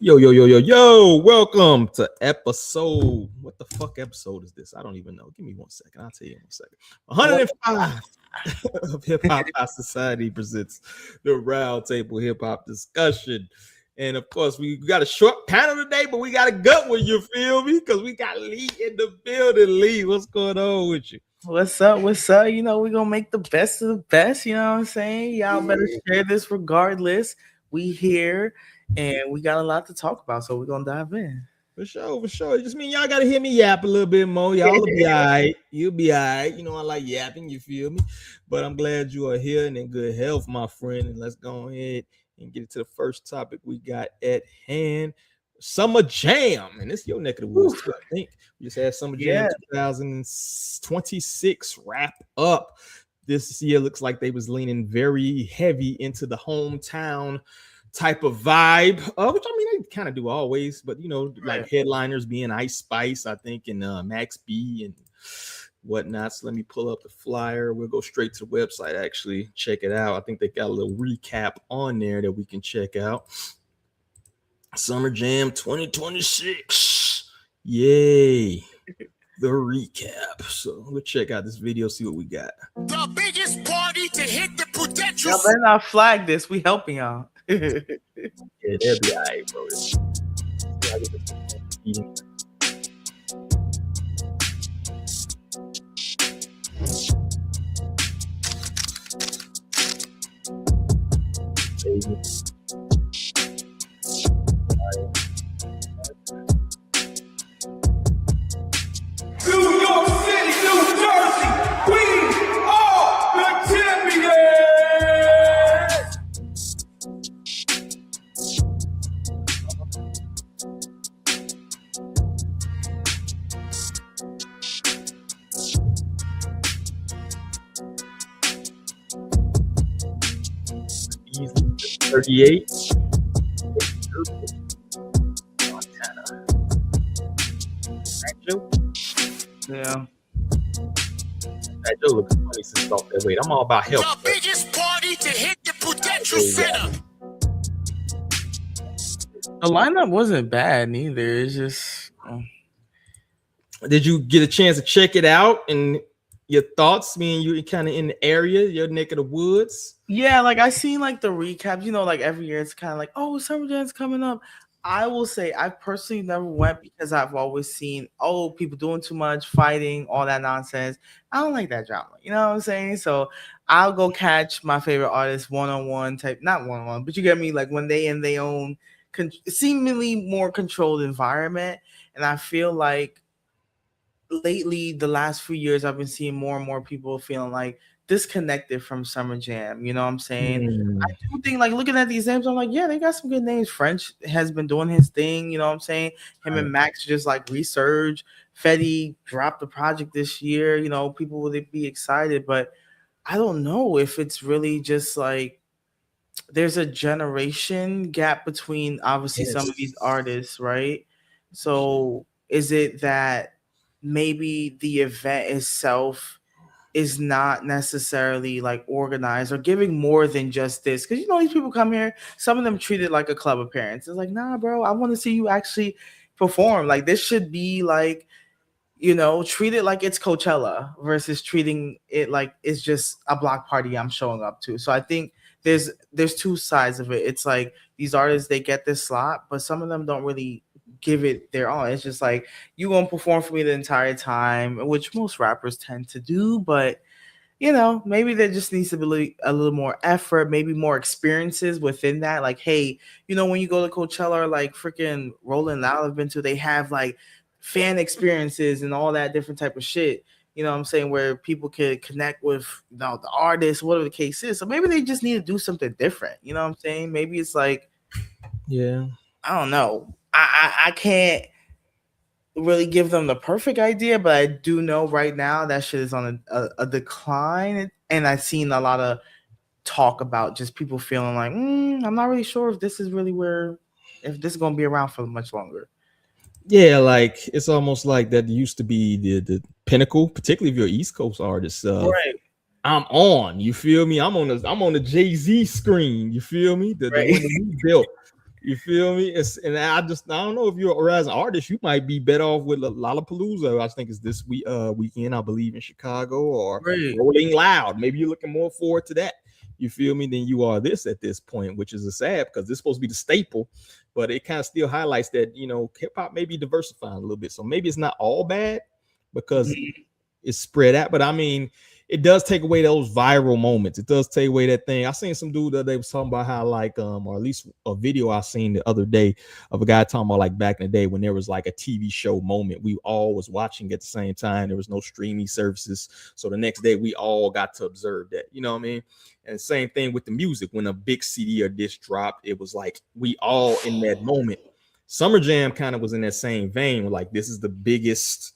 Yo, welcome to episode. What the fuck episode is this? I don't even know. Give me 1 second. I'll tell you in 1 second. 105 of Hip Hop Society presents the Roundtable Hip Hop Discussion. And of course, we got a short panel today, but we got a good one, you feel me? Because we got Lee in the building. Lee, what's going on with you? What's up? You know, we're gonna make the best of the best, you know what I'm saying? Y'all better share this regardless. We here and we got a lot to talk about, so we're gonna dive in. For sure. It just mean y'all gotta hear me yap a little bit more. Y'all will be all right. You'll be all right. You know, I like yapping, you feel me? But I'm glad you are here and in good health, my friend. And let's go ahead and get to the first topic we got at hand. Summer Jam, and this is your neck of the woods too, I think. We just had Summer Jam 2026 wrap up. This year looks like they was leaning very heavy into the hometown type of vibe, which I mean they kind of do always, but you know, like headliners being Ice Spice, I think, and Max B and whatnot. So let me pull up the flyer. We'll go straight to the website, actually check it out. I think they got a little recap on there that we can check out. Summer Jam 2026. Yay. The recap. So we'll check out this video, see what we got. The biggest party to hit the potential. Y'all better not flag this. We helping y'all. Yeah, they'll be all right, bro. Baby. New York City, New Jersey, we are the champions! Easy 38. Montana. Yeah. That Joe looks funny since off that weight. I'm all about health. The biggest party to hit the potential center. The lineup wasn't bad neither. It's just Did you get a chance to check it out and your thoughts? I mean, you kind of in the area, your neck of the woods. yeah, like I seen like the recaps, you know, like every year it's kind of like, oh, Summer Jam's coming up. I will say I personally never went because I've always seen, oh, people doing too much, fighting, all that nonsense. I don't like that drama. You know what I'm saying? So I'll go catch my favorite artist one-on-one type, not one-on-one, but you get me, like when they in their own seemingly more controlled environment. And I feel like lately, the last few years, I've been seeing more and more people feeling like disconnected from Summer Jam. You know what I'm saying? I do think, like, looking at these names, I'm like, yeah, they got some good names. French has been doing his thing. You know what I'm saying? Him and Max just like resurge. Fetty dropped the project this year. You know, people would be excited, but I don't know if it's really just like there's a generation gap between obviously some of these artists, right? So is it that maybe the event itself is not necessarily like organized or giving more than just this? Because you know these people come here, some of them treat it like a club appearance. It's like, nah, bro, I want to see you actually perform. Like this should be like, you know, treat it like it's Coachella versus treating it like it's just a block party I'm showing up to. So I think there's two sides of it. It's like these artists, they get this slot, but some of them don't really give it their all. It's just like, you gonna perform for me the entire time, which most rappers tend to do, but you know, maybe there just needs to be a little more effort, maybe more experiences within that. Like, hey, you know, when you go to Coachella or like freaking Rolling Loud I've been to, they have like fan experiences and all that different type of shit. You know what I'm saying? Where people could connect with, you know, the artist, whatever the case is. So maybe they just need to do something different. You know what I'm saying? Maybe it's like, yeah, I don't know. I can't really give them the perfect idea, but I do know right now that shit is on a decline. And I've seen a lot of talk about just people feeling like, I'm not really sure if this is really if this is going to be around for much longer. Yeah, like it's almost like that used to be the pinnacle, particularly if you're an East Coast artist. Right. I'm on, you feel me? I'm on the Jay-Z screen, you feel me? The one that we built. You feel me? And I don't know if you're or as an artist, you might be better off with Lollapalooza. I think it's this weekend, I believe, in Chicago, or Right. Rolling Loud. Maybe you're looking more forward to that. You feel me? Than you are this at this point, which is a sad because this is supposed to be the staple, but it kind of still highlights that hip hop may be diversifying a little bit. So maybe it's not all bad because Mhm. it's spread out. But I mean, it does take away those viral moments. It does take away that thing. I seen some dude that they was talking about how like or at least a video I seen the other day of a guy talking about like back in the day when there was like a TV show moment we all was watching at the same time. There was no streaming services, so the next day we all got to observe that. You know what I mean? And same thing with the music. When a big CD or disc dropped, it was like we all in that moment. Summer Jam kind of was in that same vein. Like this is the biggest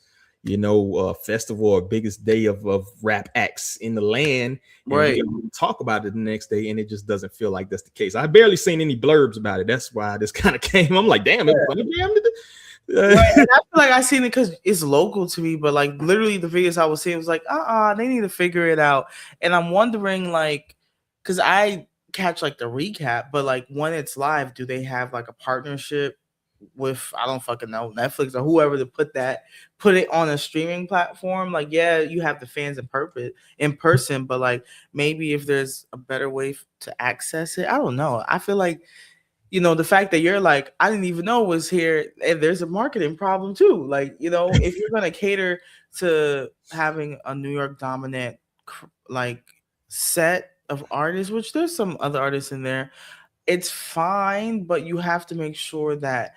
festival or biggest day of rap acts in the land, and we Right. can talk about it the next day, and it just doesn't feel like that's the case. I barely seen any blurbs about it. That's why this kind of came. I'm like, damn, it Summer Jam did it? Right. And I feel like I seen it because it's local to me, but like literally the videos I was seeing was like, they need to figure it out. And I'm wondering, like, because I catch like the recap, but like when it's live, do they have like a partnership with, I don't fucking know, Netflix or whoever to put it on a streaming platform? Like, yeah, you have the fans in person, but like maybe if there's a better way to access it, I don't know. I feel like the fact that you're like, I didn't even know it was here, and there's a marketing problem too. Like, if you're gonna cater to having a New York dominant like set of artists, which there's some other artists in there, it's fine, but you have to make sure that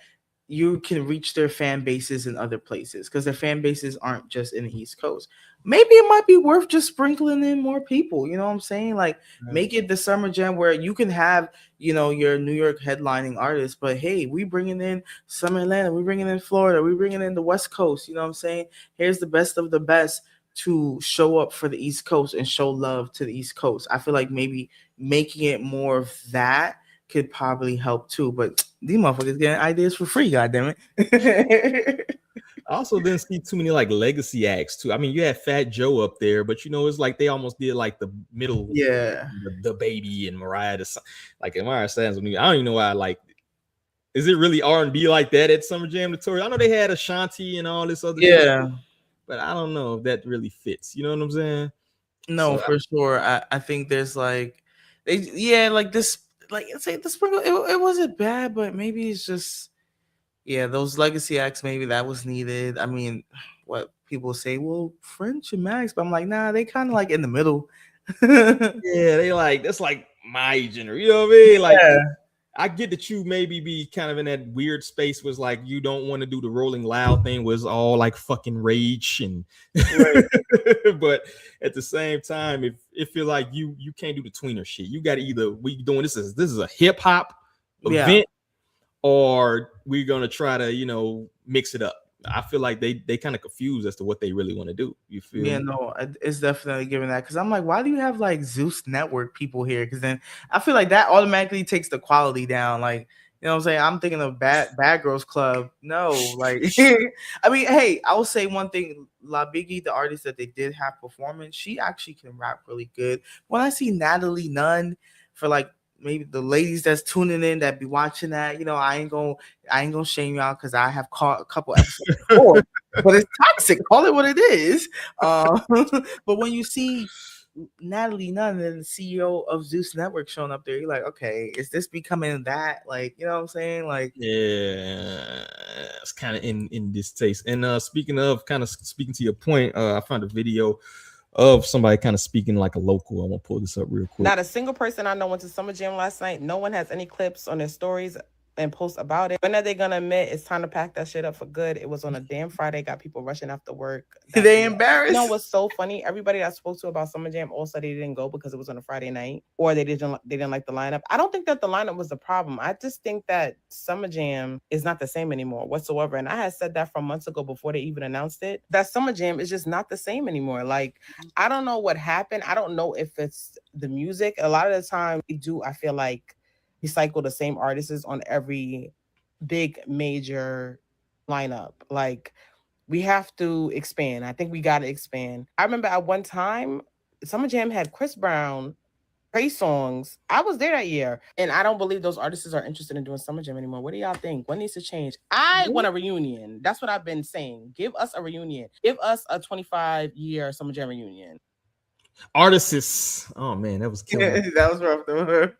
you can reach their fan bases in other places because their fan bases aren't just in the East Coast. Maybe it might be worth just sprinkling in more people. You know what I'm saying? Like, make it the Summer Jam where you can have, your New York headlining artists, but hey, we bringing in some Atlanta, we bringing in Florida, we bringing in the West Coast. You know what I'm saying? Here's the best of the best to show up for the East Coast and show love to the East Coast. I feel like maybe making it more of that could probably help too. But these motherfuckers getting ideas for free, goddamn it. I also didn't see too many like legacy acts too. I mean, you had Fat Joe up there, but it's like they almost did like the middle, Yeah. the baby and Mariah. Like Mariah stands with me. I don't even know why. Like, is it really R&B like that at Summer Jam Tutorial? I know they had Ashanti and all this other shit, Yeah. but I don't know if that really fits. You know what I'm saying? No, So for sure. I think there's like like this, like it's like the sprinkle, it wasn't bad, but maybe it's just, yeah, those legacy acts, maybe that was needed. I mean, what people say, well, French and Max, but I'm like, nah, they kind of like in the middle. yeah, they like that's like my generation. You know what I mean? Like Yeah. I get that you maybe be kind of in that weird space was like you don't want to do the Rolling Loud thing was all like fucking rage and Right. but at the same time it feel like you can't do the tweener shit. You got to either we doing this is a hip hop Yeah. event or we're gonna try to mix it up. I feel like they kind of confused as to what they really want to do. You feel Yeah, me? no, it's definitely giving that because I'm like, why do you have like Zeus Network people here? Because then I feel like that automatically takes the quality down. Like, you know what I'm saying? I'm thinking of Bad Girls Club. No, like, I mean, hey, I will say one thing: La Biggie, the artist that they did have performance, she actually can rap really good. When I see Natalie Nunn, for like maybe the ladies that's tuning in that be watching that, I ain't gonna shame y'all because I have caught a couple episodes before, but it's toxic. Call it what it is. Uh, but when you see Natalie Nunn and the CEO of Zeus Network showing up there, you're like, okay, is this becoming that? Like, you know what I'm saying? Like, Yeah, it's kind of in this taste. And speaking of kind of speaking to your point, I found a video of somebody kind of speaking like a local. I'm gonna pull this up real quick. Not a single person I know went to Summer Jam last night. No one has any clips on their stories and posts about it. When are they gonna admit it's time to pack that shit up for good? It was on a damn Friday. Got people rushing after work. they embarrassed. You know what's so funny? Everybody I spoke to about Summer Jam all said they didn't go because it was on a Friday night, or they didn't like the lineup. I don't think that the lineup was the problem. I just think that Summer Jam is not the same anymore whatsoever. And I had said that from months ago before they even announced it. That Summer Jam is just not the same anymore. Like, I don't know what happened. I don't know if it's the music. A lot of the time we do, I feel like, recycle the same artists on every big major lineup. Like, we have to expand. I think we got to expand. I remember at one time, Summer Jam had Chris Brown, praise songs. I was there that year, and I don't believe those artists are interested in doing Summer Jam anymore. What do y'all think? What needs to change? I want a reunion. That's what I've been saying. Give us a reunion. Give us a 25-year Summer Jam reunion. Artists. Oh man, that was killing. That was rough though.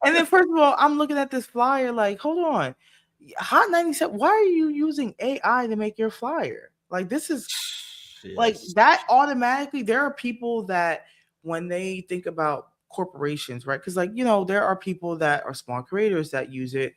And then first of all, I'm looking at this flyer like, hold on. Hot 97, why are you using AI to make your flyer? Like, this is like that automatically. There are people that when they think about corporations, right? Because like, you know, there are people that are small creators that use it.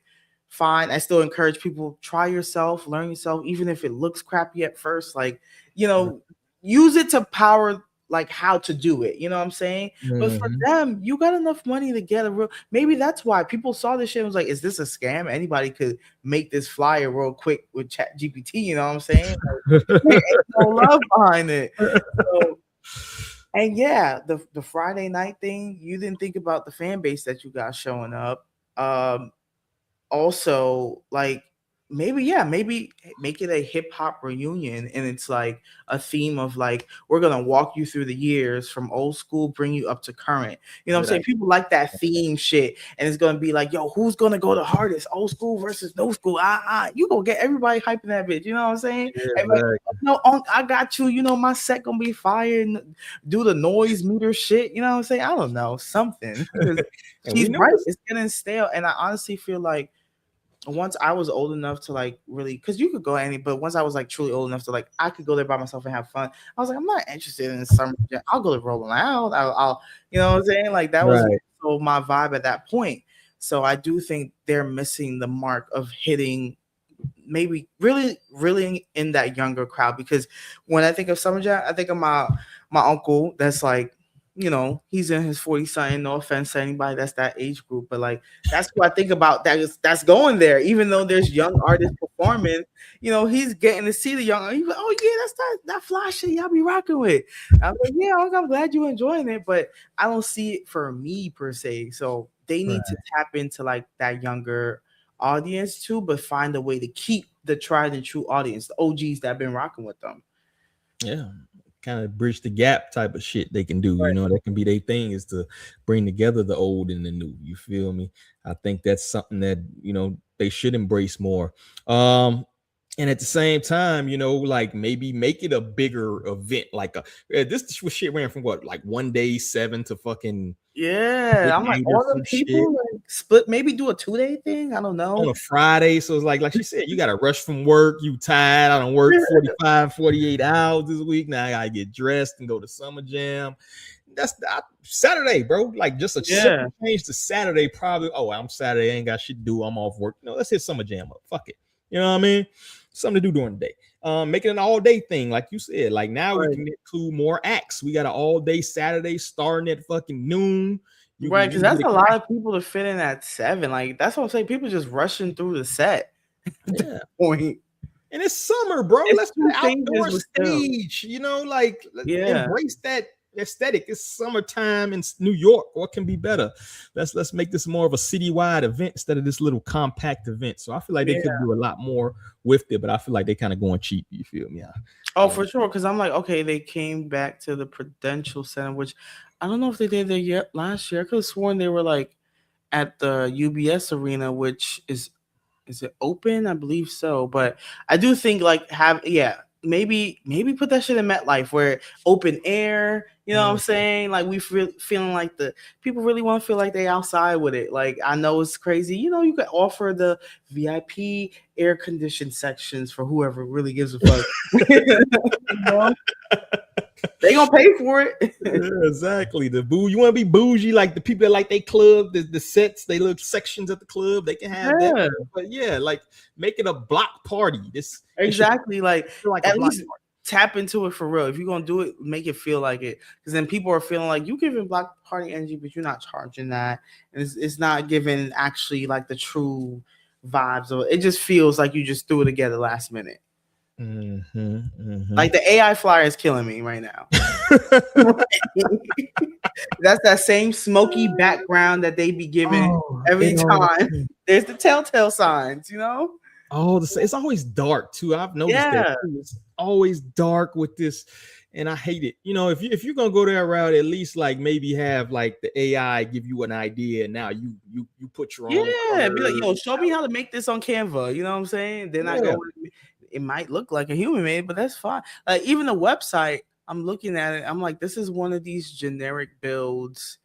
Fine. I still encourage people, try yourself, learn yourself, even if it looks crappy at first. Like, you know, use it to power like how to do it, you know what I'm saying? But for them, you got enough money to get a real. Maybe that's why people saw this shit and was like, "Is this a scam? Anybody could make this flyer real quick with Chat GPT." You know what I'm saying? Like, ain't no love behind it. So, and yeah, the Friday night thing, you didn't think about the fan base that you got showing up. Also, like maybe make it a hip hop reunion, and it's like a theme of like we're gonna walk you through the years from old school, bring you up to current. You know what I'm saying? People like that theme shit, and it's gonna be like, yo, who's gonna go the hardest? Old school versus no school. You gonna get everybody hyping that bitch. You know what I'm saying? Yeah, like, no, I got you. You know my set gonna be fire. And do the noise meter shit. You know what I'm saying? I don't know, something. She's right. It's getting stale, and I honestly feel like once I was old enough to like really, because you could go any, but once I was like truly old enough to like I could go there by myself and have fun, I was like, I'm not interested in Summer Jam. I'll go to Rolling Loud. I'll you know what I'm saying? Like that was so my vibe at that point. So I do think they're missing the mark of hitting maybe really in that younger crowd, because when I think of Summer Jam, I think of my uncle that's like, you know, he's in his 40s something. No offense to anybody that's that age group, but like that's what I think about. That's going there. Even though there's young artists performing, you know, he's getting to see the young. He's like, oh yeah, that's that fly shit y'all be rocking with. I'm like, yeah, I'm glad you're enjoying it, but I don't see it for me per se. So they need to tap into like that younger audience too, but find a way to keep the tried and true audience, the OGs that have been rocking with them. Yeah. Kind of bridge the gap type of shit they can do. You know, that can be their thing, is to bring together the old and the new. You feel me? I think that's something that, you know, they should embrace more. And at the same time, you know, like maybe make it a bigger event. Like this shit ran from what, like 1 day 7 to fucking I'm like all the people like, split, maybe do a 2-day thing. I don't know, on a Friday. So it's like she said, you got to rush from work. You tired. I don't work 45, 48 hours this week. Now I gotta get dressed and go to Summer Jam. That's Saturday, bro. Like just a simple change to Saturday. Probably. Oh, I'm Saturday. I ain't got shit to do. I'm off work. No, let's hit Summer Jam up. Fuck it. You know what I mean? Something to do during the day. Make it an all-day thing, like you said. Like now we can include more acts. We got an all-day Saturday starting at fucking noon. Right, because that's a lot of people to fit in at 7. Like that's what I'm saying. People just rushing through the set. Point. And it's summer, bro. Let's do outdoor stage. You know, like embrace that aesthetic. It's summertime in New York. What can be better? Let's make this more of a citywide event instead of this little compact event. So I feel like they could do a lot more with it, but I feel like they kind of going cheap. You feel me? Oh, for sure. Because I'm like, okay, they came back to the Prudential Center, which I don't know if they did there yet last year. I could have sworn they were like at the UBS Arena, which is it open? I believe so. But I do think like maybe put that shit in MetLife where open air, you know what I'm saying? Like we feeling like the people really want to feel like they outside with it. Like I know it's crazy. You know, you could offer the VIP air conditioned sections for whoever really gives a fuck. You know? They gonna pay for it. Exactly. You want to be bougie, like the people that like they club, the sets, they look sections at the club, they can have that. But like make it a block party. Exactly. Like at least tap into it for real. If you're gonna do it, make it feel like it. Because then people are feeling like you giving block party energy, but you're not charging that. And it's not giving actually like the true vibes of it. It just feels like you just threw it together last minute. Like the AI flyer is killing me right now. That's that same smoky background that they be giving every time. There's the telltale signs, you know. It's always dark too. I've noticed that too. It's always dark with this, and I hate it. You know, if you're gonna go that route, at least like maybe have like the AI give you an idea, and now you put your own Yeah, be like, colors. yo, show me how to make this on Canva. You know what I'm saying? Then I go, it might look like a human made, but that's fine. Like even the website, I'm looking at it, I'm like, this is one of these generic builds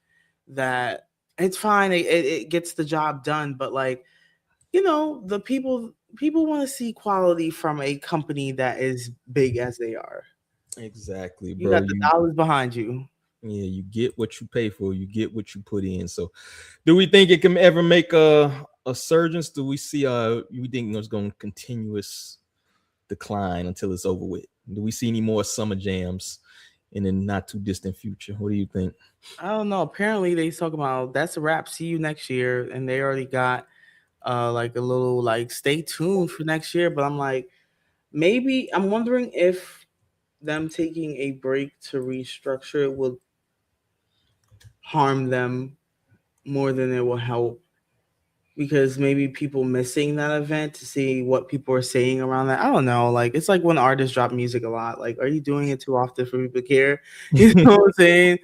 that it's fine, it gets the job done, but like, you know, the people want to see quality from a company that is big as they are. Exactly, You bro. got the dollars behind you. Yeah, you get what you pay for. You get what you put in. So, do we think it can ever make a surgence? Do we see you think there's going to continuous decline until it's over with? Do we see any more summer jams in the not too distant future? What do you think? I don't know. Apparently, they talk about that's a wrap. See you next year, and they already got like a little like stay tuned for next year. But I'm like, maybe I'm wondering if them taking a break to restructure it will harm them more than it will help, because maybe people missing that event to see what people are saying around that. I don't know. Like it's like when artists drop music a lot. Like, are you doing it too often for people to care? You know what I'm saying?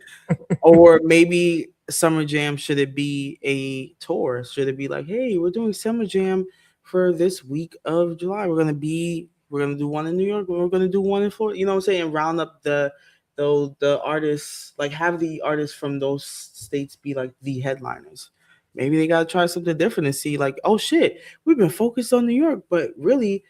Or maybe Summer Jam, should it be a tour? Should it be like, hey, we're doing Summer Jam for this week of July. We're gonna do one in New York, we're gonna do one in Florida. You know what I'm saying? Round up the artists, like have the artists from those states be like the headliners. Maybe they gotta try something different and see like, oh shit, we've been focused on New York, but really,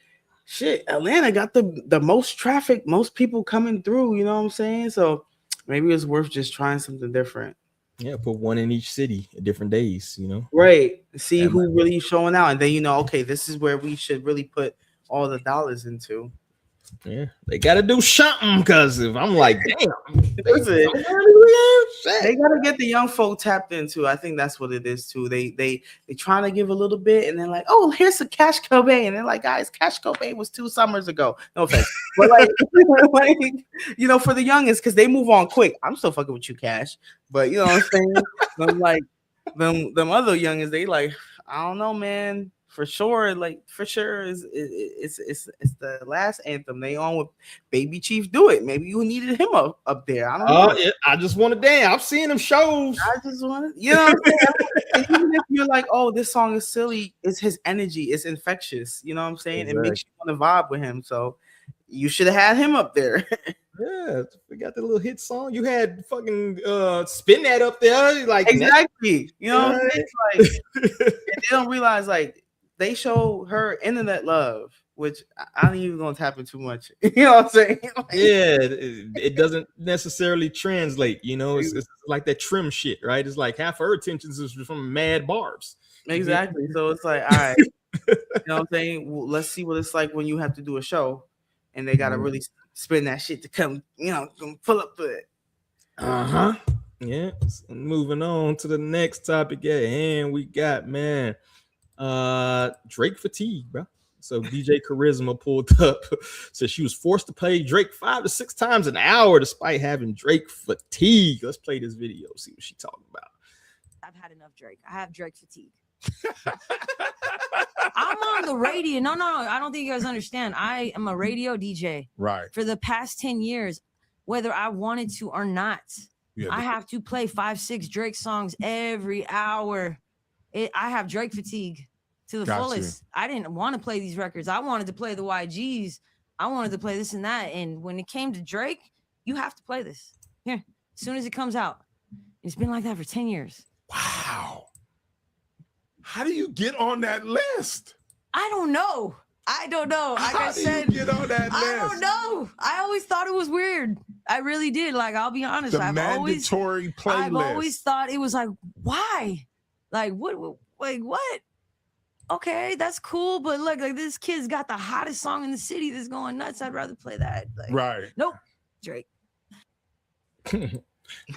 shit, Atlanta got the most traffic, most people coming through. You know what I'm saying? So maybe it's worth just trying something different. Yeah, put one in each city at different days. You know, Right. See that who really showing out, and then you know, okay, this is where we should really put all the dollars into. Yeah, they got to do something because if I'm like, damn, Listen, they gotta get the young folk tapped into. I think that's what it is too. They trying to give a little bit, and then like, oh, here's some Cash Cobain, and they're like, guys, Cash Cobain was 2 summers ago. No offense, but like, like you know, for the youngest, because they move on quick. I'm still fucking with you, Cash, but you know what I'm saying. I'm like them other youngest, they like, I don't know, man. For sure, like for sure, it's the last anthem. They on with Baby Chief. Do it. Maybe you needed him up there. I don't know. Yeah, I just want to dance. I've seen them shows. I just want to, you know what I'm saying? Even if you're like, oh, this song is silly, it's his energy, it's infectious. You know what I'm saying? Exactly. It makes you want to vibe with him. So you should have had him up there. Yeah, we got the little hit song. You had fucking spin that up there, like exactly. You know what I'm saying? Like, and they don't realize like they show her internet love, which I ain't even gonna tap in too much. You know what I'm saying? Like, yeah, it doesn't necessarily translate. You know, it's like that trim shit, right? It's like half her attentions is from Mad Barbs. Exactly. So it's like, all right, you know what I'm saying? Well, let's see what it's like when you have to do a show, and they gotta really spend that shit to come, you know, pull up to it. Yeah. Moving on to the next topic at hand, we got Drake fatigue, bro. So DJ Carisma pulled up, said she was forced to play Drake 5 to 6 times an hour despite having Drake fatigue. Let's play this video, see what she's talking about. I've had enough Drake. I have Drake fatigue. I'm on the radio. No, I don't think you guys understand. I am a radio DJ. Right. For the past 10 years, whether I wanted to or not, I have to play 5-6 Drake songs every hour. I have Drake fatigue to the fullest. I didn't want to play these records. I wanted to play the YGs. I wanted to play this and that. And when it came to Drake, you have to play this. Here, as soon as it comes out. It's been like that for 10 years. Wow. How do you get on that list? I don't know. Like I said, you get on that list? I don't know. I always thought it was weird. I really did. Like, I'll be honest. I've always thought it was like, why? Like, what? Like, what? Okay, that's cool. But look, like this kid's got the hottest song in the city that's going nuts. I'd rather play that. Like, right. Nope. Drake.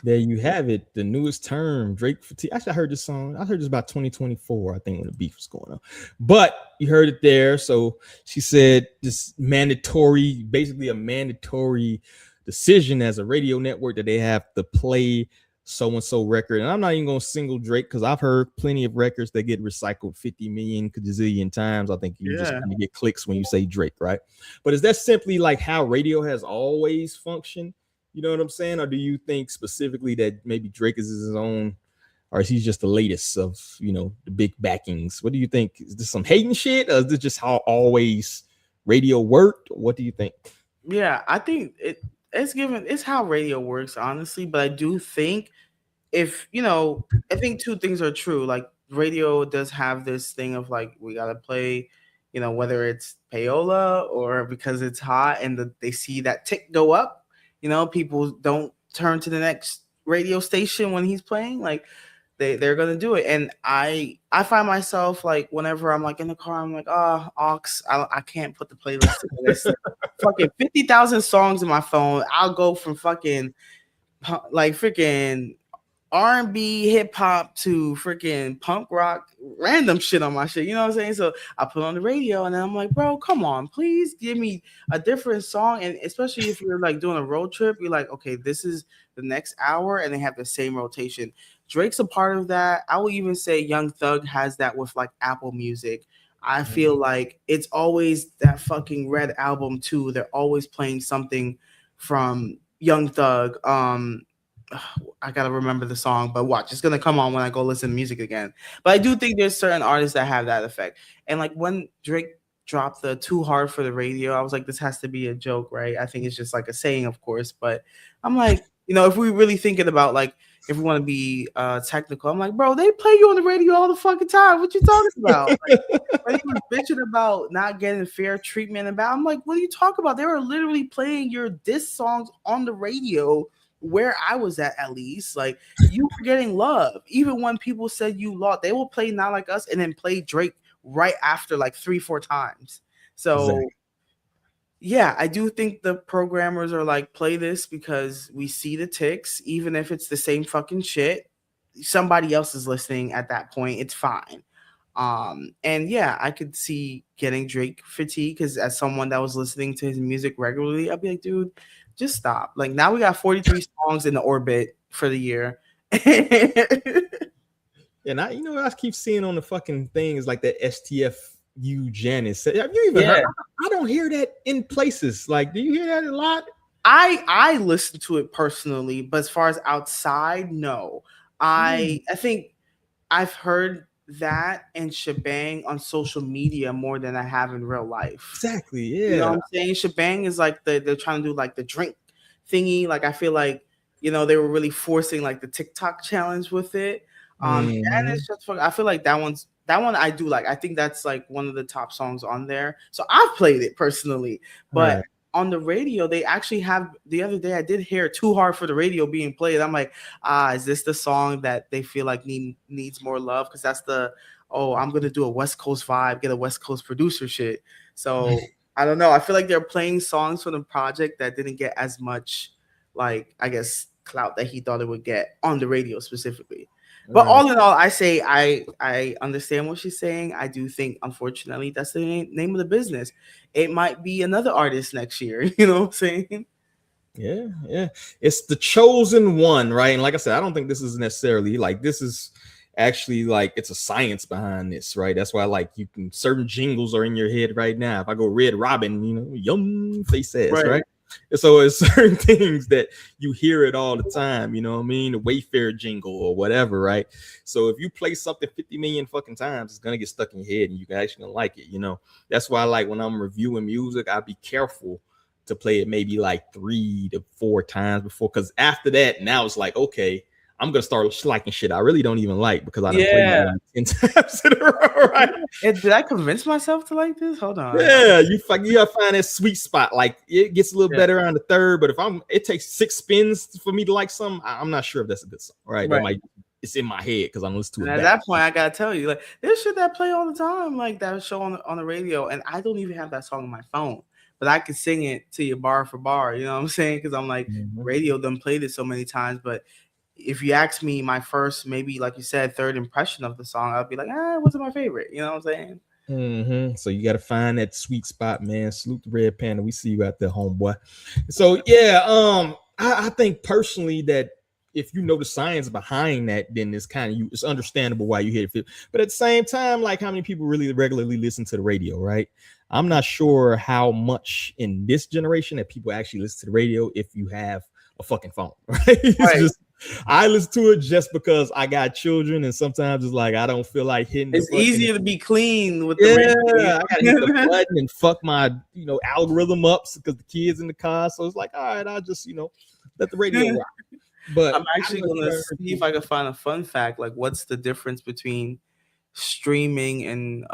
There you have it. The newest term, Drake fatigue. Actually, I heard this song. I heard this about 2024, I think, when the beef was going on. But you heard it there. So she said this basically a mandatory decision as a radio network that they have to play so-and-so record. And I'm not even going to single Drake because I've heard plenty of records that get recycled 50 million gazillion times. I think you just kind of get clicks when you say Drake, right? But is that simply like how radio has always functioned? You know what I'm saying? Or do you think specifically that maybe Drake is his own, or is he just the latest of, you know, the big backings? What do you think? Is this some hating shit, or is this just how always radio worked? What do you think? Yeah, I think it's how radio works, honestly. But I do think if I think two things are true. Like radio does have this thing of like we gotta play, whether it's payola or because it's hot and they see that tick go up. People don't turn to the next radio station when he's playing. Like they're gonna do it, and I find myself like whenever I'm like in the car, I'm like, oh, aux, I can't put the playlist together. There's fucking 50,000 songs in my phone. I'll go from fucking like freaking R&B, hip hop to freaking punk rock, random shit on my shit. You know what I'm saying? So I put on the radio and then I'm like, bro, come on, please give me a different song. And especially if you're like doing a road trip, you're like, okay, this is the next hour, and they have the same rotation. Drake's a part of that. I will even say Young Thug has that with like Apple Music. I feel like it's always that fucking Red album too. They're always playing something from Young Thug. I gotta remember the song, but watch, it's gonna come on when I go listen to music again. But I do think there's certain artists that have that effect. And like when Drake dropped the Too Hard for the Radio, I was like, this has to be a joke, right? I think it's just like a saying, of course. But I'm like, if we really thinking about like if we want to be technical, I'm like, bro, they play you on the radio all the fucking time. What you talking about? Like, when he was bitching about not getting fair treatment I'm like, what are you talking about? They were literally playing your diss songs on the radio where I was at least. Like, you were getting love. Even when people said you lost, they will play Not Like Us and then play Drake right after like 3-4 times. So exactly. Yeah, I do think the programmers are like, play this because we see the ticks, even if it's the same fucking shit. Somebody else is listening at that point. It's fine. And yeah, I could see getting Drake fatigue because as someone that was listening to his music regularly, I'd be like, dude, just stop. Like now we got 43 songs in the orbit for the year. And I keep seeing on the fucking thing is like that STFU Janice. Have you even heard? I don't hear that in places. Like, do you hear that a lot? I listen to it personally, but as far as outside, no. I think I've heard that and shebang on social media more than I have in real life. Exactly. Yeah. You know what I'm saying? Shebang is like they're trying to do like the drink thingy. Like I feel like, they were really forcing like the TikTok challenge with it. And it's just I feel like that one I do like. I think that's like one of the top songs on there. So I've played it personally, but on the radio, they actually have the other day I did hear Too Hard for the Radio being played. I'm like, is this the song that they feel like needs more love? Because that's I'm gonna do a West Coast vibe, get a West Coast producer shit. So I don't know. I feel like they're playing songs from the project that didn't get as much, like, I guess, clout that he thought it would get on the radio specifically. But all in all, I say I understand what she's saying. I do think, unfortunately, that's the name of the business. It might be another artist next year. You know what I'm saying? Yeah. It's the chosen one, right? And like I said, I don't think this is necessarily like this is actually like it's a science behind this, right? That's why like certain jingles are in your head right now. If I go Red Robin, yum face ass, right? So it's certain things that you hear it all the time, you know what I mean? The Wayfair jingle or whatever, right? So if you play something 50 million fucking times, it's gonna get stuck in your head and you can actually like it, That's why like when I'm reviewing music, I be careful to play it maybe like 3 to 4 times before, because after that, now it's like, okay, I'm gonna start liking shit I really don't even like because I done played it 10 times in a row, right? And did I convince myself to like this? Hold on. Yeah, you gotta find that sweet spot. Like it gets a little better on the third, but if it takes 6 spins for me to like something, I'm not sure if that's a good song, right? It's in my head because I'm listening to it. And at that point, I gotta tell you, like, there's shit that play all the time, like that show on the radio, and I don't even have that song on my phone, but I can sing it to you bar for bar. You know what I'm saying? Because I'm like, radio done played it so many times, but if you ask me my first, maybe like you said, third impression of the song, I'll be like, it wasn't my favorite. You know what I'm saying? So you got to find that sweet spot, man. Salute the Red Panda. We see you out there, homeboy. So yeah, I think personally that if you know the science behind that, then it's understandable why you hear it. But at the same time, like how many people really regularly listen to the radio, right? I'm not sure how much in this generation that people actually listen to the radio if you have a fucking phone. Right? It's just I listen to it just because I got children, and sometimes it's like I don't feel like hitting. It's easier to be clean with the I gotta hit the button and fuck my algorithm up because the kids in the car. So it's like, all right, I'll just let the radio rock. But I'm actually gonna see if I can find a fun fact, like what's the difference between streaming and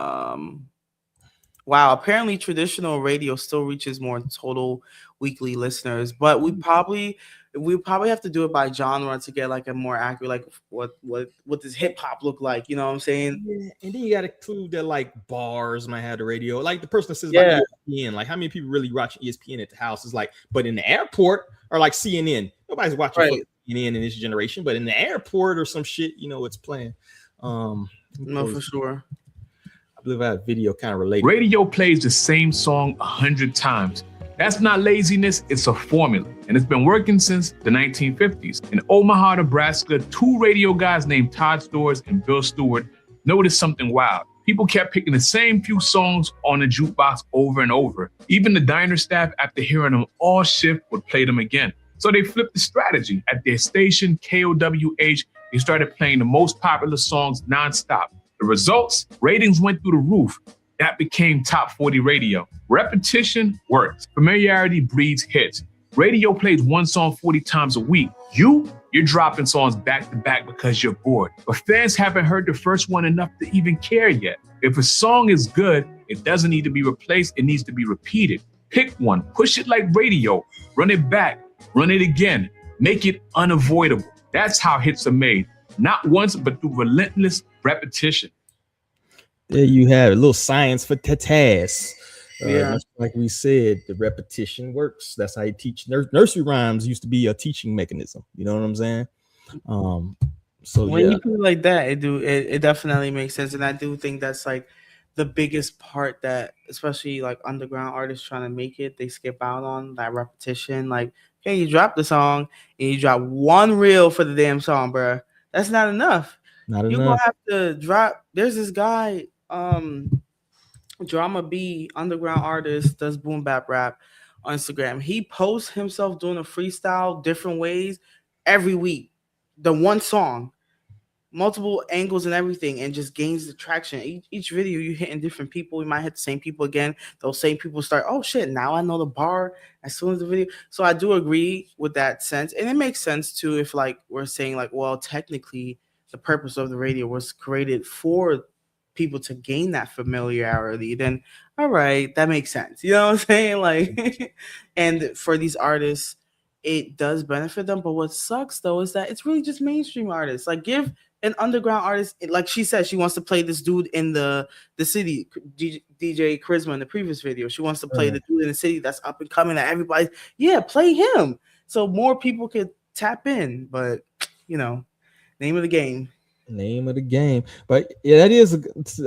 wow, apparently traditional radio still reaches more total weekly listeners, but we probably have to do it by genre to get like a more accurate, like what does hip hop look like? You know what I'm saying? Yeah, and then you got to include that like bars might have the radio, like the person that says about ESPN, like how many people really watch ESPN at the house is like, but in the airport or like CNN, nobody's watching CNN in this generation, but in the airport or some shit, it's playing. No, for sure. I believe I have video kind of related. Radio plays the same song 100 times. That's not laziness, it's a formula. And it's been working since the 1950s. In Omaha, Nebraska, 2 radio guys named Todd Storrs and Bill Stewart noticed something wild. People kept picking the same few songs on the jukebox over and over. Even the diner staff, after hearing them all shift, would play them again. So they flipped the strategy. At their station, KOWH, they started playing the most popular songs nonstop. The results? Ratings went through the roof. That became top 40 radio. Repetition works. Familiarity breeds hits. Radio plays one song 40 times a week. You're dropping songs back to back because you're bored. But fans haven't heard the first one enough to even care yet. If a song is good, it doesn't need to be replaced. It needs to be repeated. Pick one, push it like radio, run it back, run it again, make it unavoidable. That's how hits are made. Not once, but through relentless repetition. There you have it, a little science for tatas. Like we said, the repetition works. That's how you teach. Nursery rhymes used to be a teaching mechanism. You know what I'm saying? So when you put it like that, it definitely makes sense, and I do think that's like the biggest part that, especially like underground artists trying to make it, they skip out on that repetition. Like, okay, you drop the song and you drop one reel for the damn song, bro. That's not enough. You're gonna have to drop. There's this guy, Drama B, underground artist, does boom bap rap on Instagram. He posts himself doing a freestyle different ways every week. The one song, multiple angles and everything, and just gains the traction. Each video you hitting different people. You might hit the same people again. Those same people start, oh shit, now I know the bar as soon as the video. So I do agree with that sense. And it makes sense too if like we're saying like, well, technically the purpose of the radio was created for people to gain that familiarity, then all right, that makes sense. You know what I'm saying? Like, and for these artists, it does benefit them. But what sucks though is that it's really just mainstream artists. Like, give an underground artist, like she said, she wants to play this dude in the city, DJ Carisma in the previous video. She wants to play the dude in the city that's up and coming that everybody, play him. So more people could tap in, but name of the game. But yeah, that is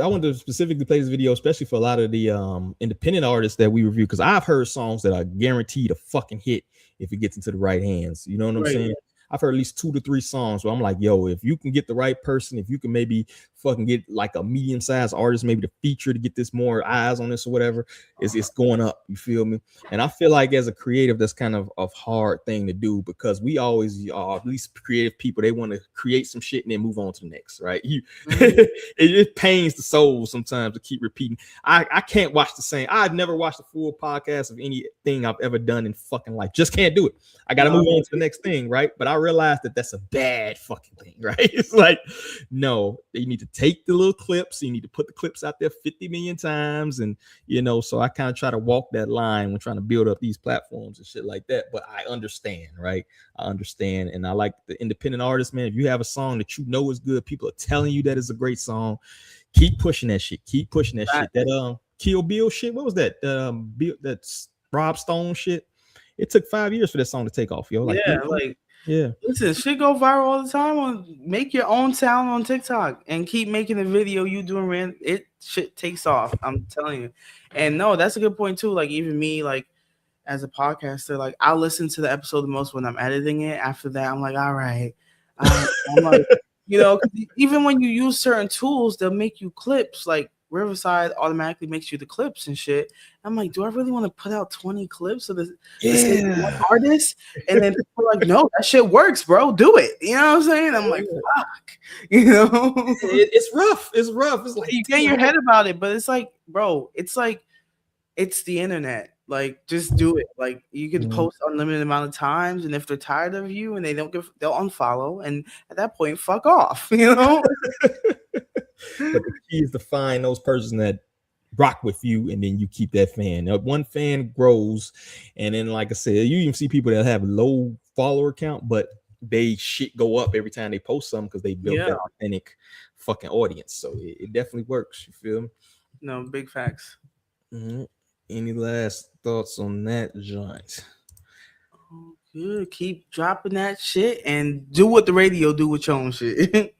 I want to specifically play this video, especially for a lot of the independent artists that we review, because I've heard songs that are guaranteed a fucking hit if it gets into the right hands. You know what I'm saying? I've heard at least 2 to 3 songs where I'm like, yo, if you can get the right person, if you can maybe fucking get like a medium-sized artist, maybe the feature to get this more eyes on this or whatever, it's going up. You feel me? And I feel like as a creative, that's kind of a hard thing to do, because we always are, at least creative people, they want to create some shit and then move on to the next, right? It pains the soul sometimes to keep repeating. I can't watch the same. I've never watched a full podcast of anything I've ever done in fucking life. Just can't do it. I got to move on to the next thing, right? But I realized that that's a bad fucking thing, right? It's like, no, you need to take the little clips. You need to put the clips out there 50 million times. And, so I kind of try to walk that line when trying to build up these platforms and shit like that. But I understand, right? I understand. And I like the independent artists, man. If you have a song that you know is good, people are telling you that it's a great song, keep pushing that shit. Keep pushing that shit. That Kill Bill shit. What was that? That's Rob Stone shit. It took 5 years for that song to take off, yo. Listen, shit go viral all the time. Make your own sound on TikTok and keep making the video you doing. Shit takes off. I'm telling you. And no, that's a good point too. Like, even me, like as a podcaster, like I'll listen to the episode the most when I'm editing it. After that, I'm like, all right. I'm like, even when you use certain tools, they'll make you clips. Like Riverside automatically makes you the clips and shit. I'm like, do I really want to put out 20 clips of the same one artist? And then people are like, no, that shit works, bro. Do it. You know what I'm saying? I'm like, fuck. You know, it's rough. It's rough. It's like you get in your head about it, but it's like, bro, it's like it's the internet. Like, just do it. Like, you can post unlimited amount of times, and if they're tired of you and they don't give, they'll unfollow, and at that point, fuck off. You know. But the key is to find those persons that rock with you, and then you keep that fan. Now, one fan grows, and then, like I said, you even see people that have low follower count, but they shit go up every time they post something because they built that authentic fucking audience. So it definitely works. You feel me? No, big facts. Mm-hmm. Any last thoughts on that joint? Good. Keep dropping that shit and do what the radio do with your own shit.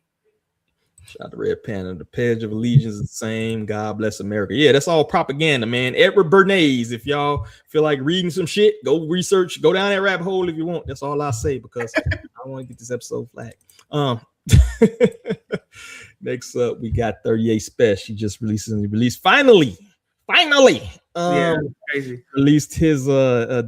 Shout out to Red Panda. The Pledge of Allegiance is the same. God bless America. Yeah, that's all propaganda, man. Edward Bernays. If y'all feel like reading some shit, go research. Go down that rabbit hole if you want. That's all I say because I want to get this episode flagged. Next up, we got 38 Spesh. He just released finally. Crazy. Released his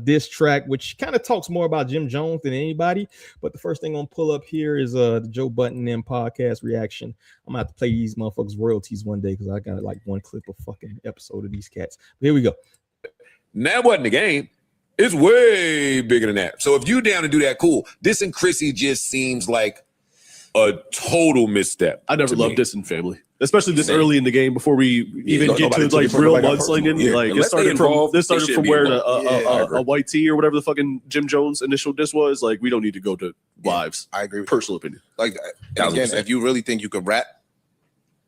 diss track, which kind of talks more about Jim Jones than anybody. But the first thing I'm gonna pull up here is the Joe Budden and podcast reaction. I'm gonna have to play these motherfuckers royalties one day because I got like one clip of fucking episode of these cats. But here we go. And that wasn't the game. It's way bigger than that. So if you down to do that, cool. This and Chrissy just seems like a total misstep. I never loved this in family, especially this early in the game before we even get to like real mudslinging. Yeah. Like this started from wearing a white tee or whatever the fucking Jim Jones initial diss was. Like, we don't need to go to lives. I agree with personal opinion. Like, again, if you really think you could rap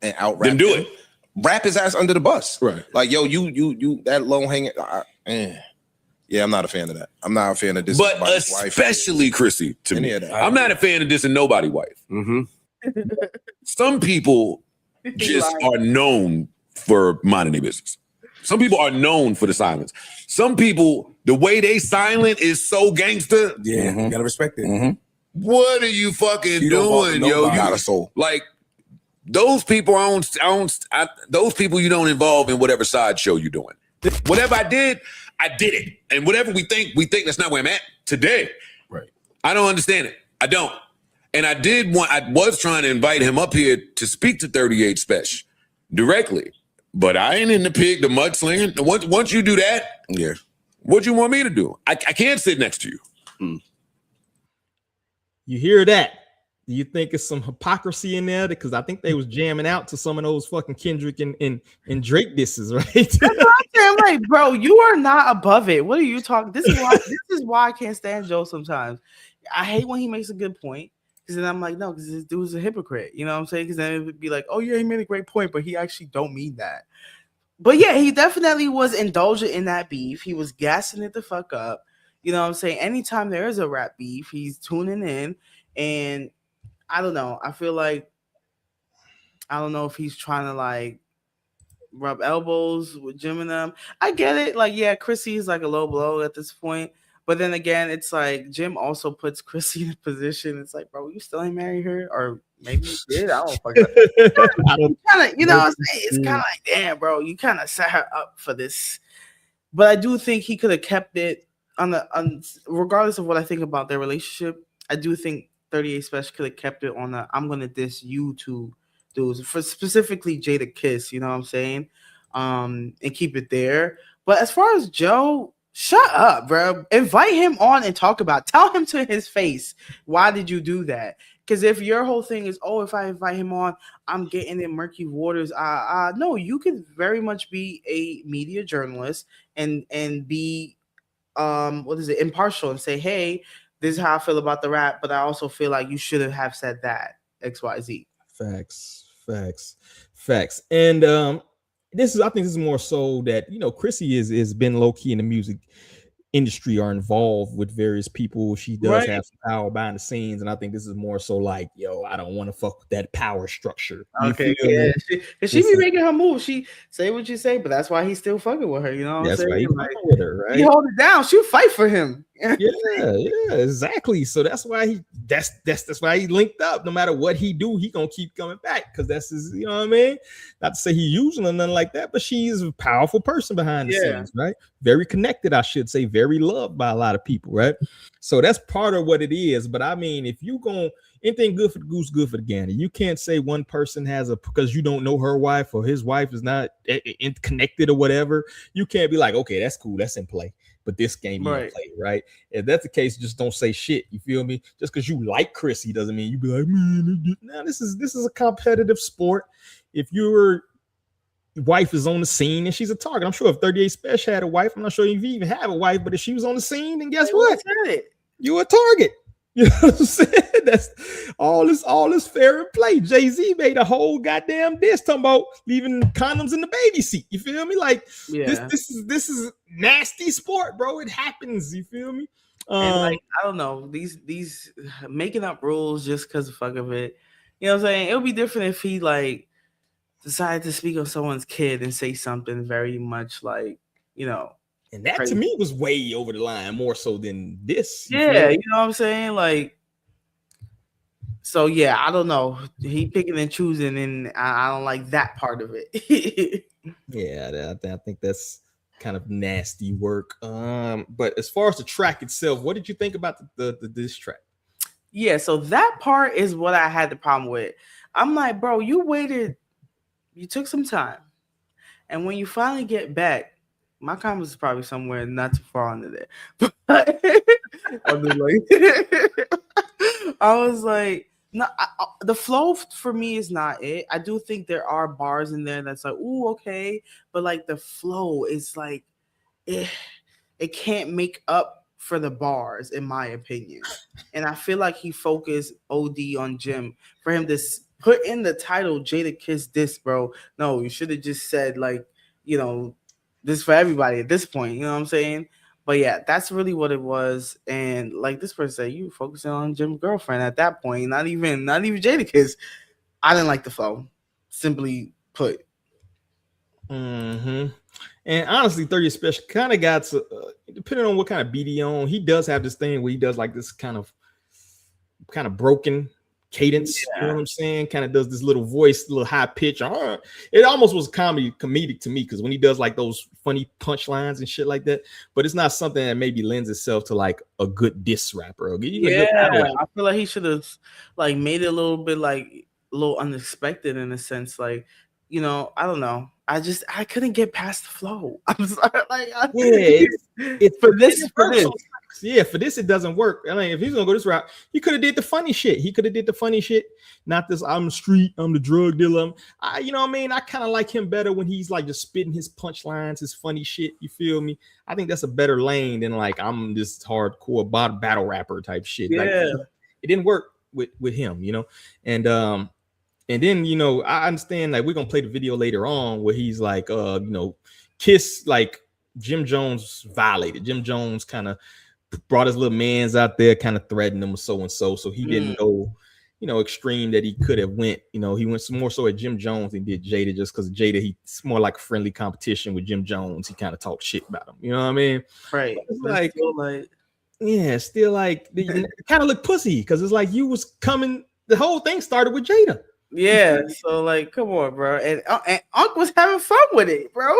and out rap, then do it. Rap his ass under the bus. Right. Like, yo, you that low hanging. Yeah, I'm not a fan of that. I'm not a fan of this. But especially Chrissy, to me. I'm not a fan of this and nobody wife. Mm-hmm. Some people just are known for minding their business. Some people are known for the silence. Some people, the way they silent is so gangster. Yeah, you gotta respect it. What are you fucking doing, yo? You got a soul. Like, those people those people you don't involve in whatever sideshow you're doing. Whatever I did it. And whatever we think that's not where I'm at today. Right. I don't understand it. I don't. And I was trying to invite him up here to speak to 38 Spesh directly. But I ain't in the mudslinging. Once you do that, yeah. What you want me to do? I can't sit next to you. You hear that? Do you think it's some hypocrisy in there? Because I think they was jamming out to some of those fucking Kendrick and Drake disses, right? That's what I'm saying. Like, bro, you are not above it. What are you talking? This is why I can't stand Joe sometimes. I hate when he makes a good point. Because then I'm like, no, because this dude's a hypocrite. You know what I'm saying? Because then it would be like, oh yeah, he made a great point, but he actually don't mean that. But yeah, he definitely was indulgent in that beef. He was gassing it the fuck up. You know what I'm saying? Anytime there is a rap beef, he's tuning in. And I don't know. I feel like, I don't know if he's trying to like rub elbows with Jim and them. I get it. Like, yeah, Chrissy is like a low blow at this point. But then again, it's like Jim also puts Chrissy in a position. It's like, bro, you still ain't married her? Or maybe you did. I don't fucking know. You know what I'm saying? It's kind of like, damn, bro, you kind of set her up for this. But I do think he could have kept it on regardless of what I think about their relationship. I do think 38 Spesh could have kept it on the I'm gonna diss you two dudes, for specifically Jada Kiss, you know what I'm saying? And keep it there. But as far as Joe, shut up, bro. Invite him on and talk about it. Tell him to his face, why did you do that? Because if your whole thing is, oh, if I invite him on, I'm getting in murky waters. No, you could very much be a media journalist and be impartial and say, hey, this is how I feel about the rap, but I also feel like you should have said that XYZ. Facts. And I think this is more so that, Chrissy is been low key in the music industry, are involved with various people. She does have some power behind the scenes, and I think this is more so like, yo, I don't want to fuck with that power structure. Okay, yeah, she be making her move. She say what you say, but that's why he's still fucking with her. You know what I'm saying? Why he's fucking with her, right? He hold it down. She'll fight for him. Yeah, exactly. So that's why that's why he linked up. No matter what he do, he gonna keep coming back because that's his. You know what I mean? Not to say he using or nothing like that, but she's a powerful person behind the scenes, right? Very connected, I should say. Very loved by a lot of people, right? So that's part of what it is. But I mean, if you gonna anything good for the goose, good for the gander. You can't say one person has a because you don't know her wife or his wife is not connected or whatever. You can't be like, okay, that's cool, that's in play. But this game you play, right? If that's the case, just don't say shit. You feel me? Just because you like Chrissy doesn't mean you be like, man, now this is a competitive sport. If your wife is on the scene and she's a target, I'm sure if 38 Spesh had a wife, I'm not sure if you even have a wife, but if she was on the scene, then guess what? You're a target. You know what I'm saying? That's all this fair and play. Jay-Z made a whole goddamn diss talking about leaving condoms in the baby seat. You feel me? Like this is nasty sport, bro. It happens. You feel me? And like I don't know, these making up rules just because of fuck of it. You know what I'm saying? It would be different if he like decided to speak of someone's kid and say something very much like, you know. And that to me was way over the line, more so than this. You know what I'm saying? Like, so yeah, I don't know. He picking and choosing, and I don't like that part of it. Yeah, I think that's kind of nasty work. But as far as the track itself, what did you think about the diss track? Yeah, so that part is what I had the problem with. I'm like, bro, you took some time, and when you finally get back. My comments is probably somewhere not too far under there. But I was like, no, the flow for me is not it. I do think there are bars in there that's like, ooh, okay. But like the flow is like, it can't make up for the bars, in my opinion. And I feel like he focused OD on Jim. For him to put in the title Jadakiss diss, bro. No, you should have just said like, you know, this for everybody at this point, you know what I'm saying? But yeah, that's really what it was. And like this person said, you focusing on Jim's girlfriend at that point, not even Jadakiss. I didn't like the flow, simply put. And honestly, 30 Spesh kind of got depending on what kind of beat he on, he does have this thing where he does like this kind of broken cadence, you know what I'm saying? Kind of does this little voice, little high pitch. It almost was comedic to me because when he does like those funny punchlines and shit like that, but it's not something that maybe lends itself to like a good diss rapper. I feel like he should have like made it a little bit like a little unexpected in a sense, like, you know, I don't know. I couldn't get past the flow. I'm sorry, like for this it doesn't work. I mean, if he's gonna go this route, he could have did the funny shit. Not this I'm the street, I'm the drug dealer. You know what I mean? I kind of like him better when he's like just spitting his punchlines, his funny shit. You feel me? I think that's a better lane than like I'm this hardcore battle rapper type shit. Like, it didn't work with him, you know. And then, you know, I understand like we're gonna play the video later on where he's like, you know, Kiss, like Jim Jones violated. Jim Jones kind of brought his little mans out there, kind of threatened him so and so. So he didn't go, you know, extreme that he could have went. You know, he went some more so at Jim Jones than did Jada, just because Jada, he's more like a friendly competition with Jim Jones. He kind of talked shit about him. You know what I mean? Right. Like, still like kind of look pussy because it's like you was coming. The whole thing started with Jada. Yeah, so like, come on, bro, and Unc was having fun with it, bro.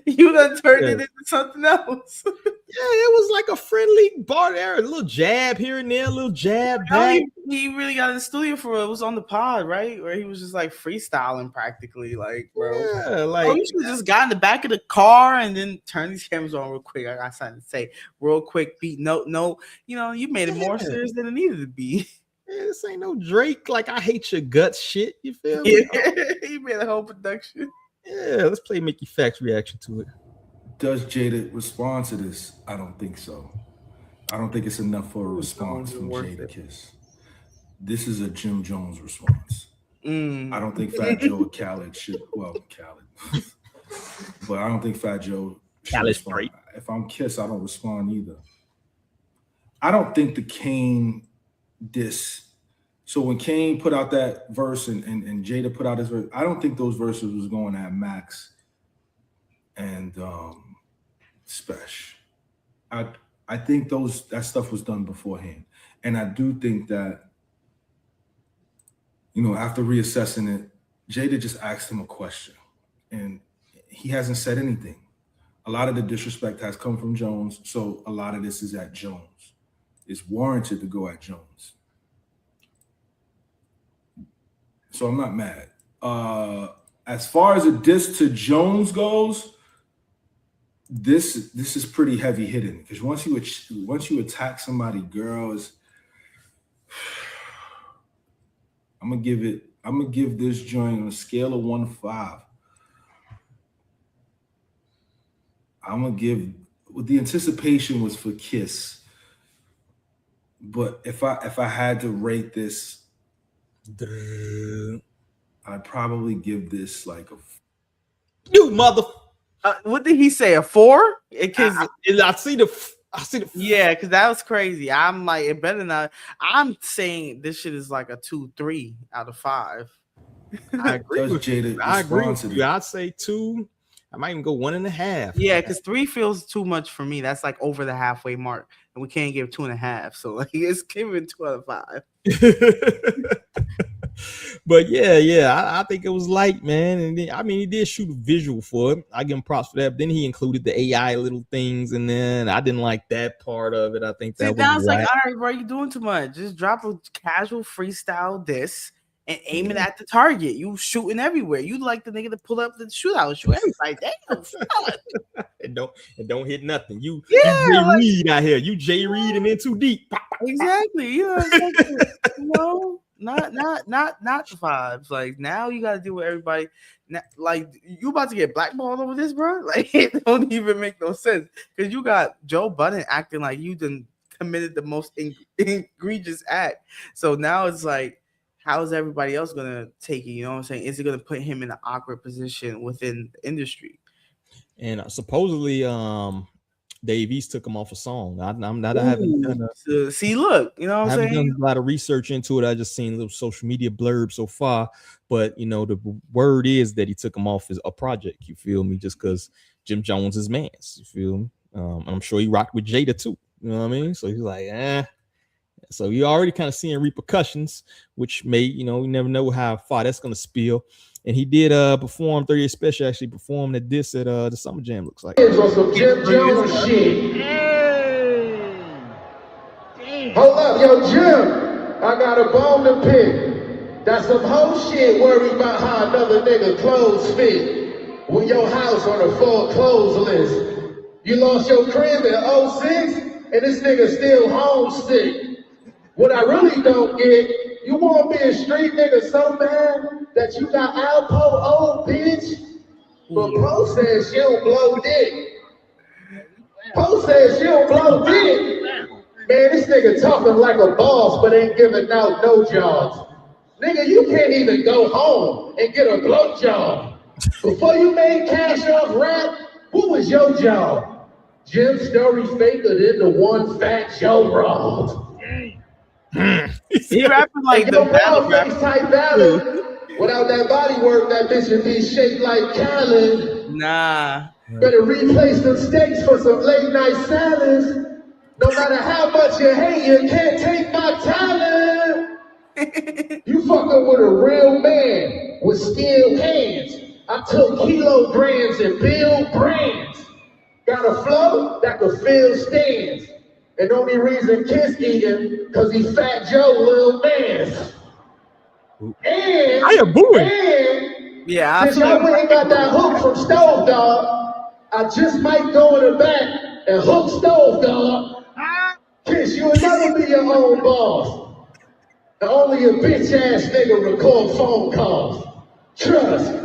You done turned it into something else. Yeah, it was like a friendly bar there, a little jab here and there, a little jab back. He really got in the studio for it. Was on the pod, right, where he was just like freestyling practically, like, bro. Yeah, like you should just got in the back of the car and then turn these cameras on real quick. I got something to say, real quick. Beat, no, you know, you made it more serious than it needed to be. Yeah, this ain't no Drake, like I hate your guts shit. You feel me? He made a whole production. Yeah, let's play Mickey Facts reaction to it. Does Jada respond to this? I don't think so. I don't think it's enough for a response from Jadakiss. This is a Jim Jones response. I don't think Fat Joe or Khaled should. Well, Khaled, but I don't think Fat Joe should respond. If I'm Kiss, I don't respond either. I don't think the Kane diss. So when Kane put out that verse and Jada put out his verse, I don't think those verses was going at Max and Spesh. I I think that stuff was done beforehand. And I do think that, after reassessing it, Jada just asked him a question and he hasn't said anything. A lot of the disrespect has come from Jones, so a lot of this is at Jones. It's warranted to go at Jones. So I'm not mad. As far as a diss to Jones goes, this is pretty heavy hitting because once you attack somebody, girls, I'm gonna give this joint on a scale of 1 to 5. I'm gonna give. The anticipation was for Kiss, but if I had to rate this, I'd probably give this like a. You mother. What did he say? A 4? Because I see the. Yeah, because that was crazy. I'm like, it better not. I'm saying this shit is like a 2-3 out of 5. I agree with Jada. I agree with you. I'd say 2. I might even go 1.5. Yeah, because 3 feels too much for me. That's like over the halfway mark, and we can't give 2.5. So like, it's giving 2 out of 5. But yeah, I think it was light, man. And then, he did shoot a visual for it. I give him props for that. But then he included the AI little things, and then I didn't like that part of it. I think that was like, all right, bro, you're doing too much. Just drop a casual freestyle diss and aim it at the target. You shooting everywhere. You like the nigga to pull up the shootout, shoot everybody. Damn, and don't hit nothing. You Jay Reed out here. You Jay Reed and in too deep. Exactly. Not the 5s. Like now you got to deal with everybody. Now, like you about to get blackballed over this, bro. Like it don't even make no sense because you got Joe Budden acting like you done committed the most egregious act. So now it's like, how is everybody else gonna take it? You know what I'm saying? Is it gonna put him in an awkward position within the industry? And supposedly, Dave East took him off a song. I haven't done see, look, you know what I'm saying? Done a lot of research into it. I just seen little social media blurbs so far, but the word is that he took him off as a project. You feel me? Just because Jim Jones is man's. You feel me? And I'm sure he rocked with Jada too. You know what I mean? So he's like, So you're already kind of seeing repercussions, which may, you never know how far that's going to spill. And he did perform 38 Spesh actually performed at this at the Summer Jam, looks like. On some Jim Jones shit. Hold up, yo, Jim. I got a bone to pick. That's some whole shit worried about how another nigga clothes fit. With your house on a foreclosed list. You lost your crib in 06, and this nigga still homesick. What I really don't get, you want to be a street nigga so bad that you got Alpo old bitch, but Poe says she don't blow dick. Poe says she don't blow dick. Man, this nigga talking like a boss, but ain't giving out no jobs. Nigga, you can't even go home and get a blow job. Before you made cash off rap, what was your job? Jim's story faker than the one fat Joe robbed. He rapping like the battle rap type battle. Without that body work, that bitch would be shaped like Khaled. Nah. Better replace the steaks for some late night salads. No matter how much you hate, you can't take my talent. You fucking with a real man with skilled hands. I took kilograms and build brands. Got a flow that could fill stands. And the only reason Kiss eating, cause he Fat Joe little man. And I am booing. And yeah, since y'all ain't got that hook from Stove Dog, I just might go in the back and hook Stove Dog. Kiss, you'll never be your own boss. And only a bitch ass nigga record phone calls. Trust.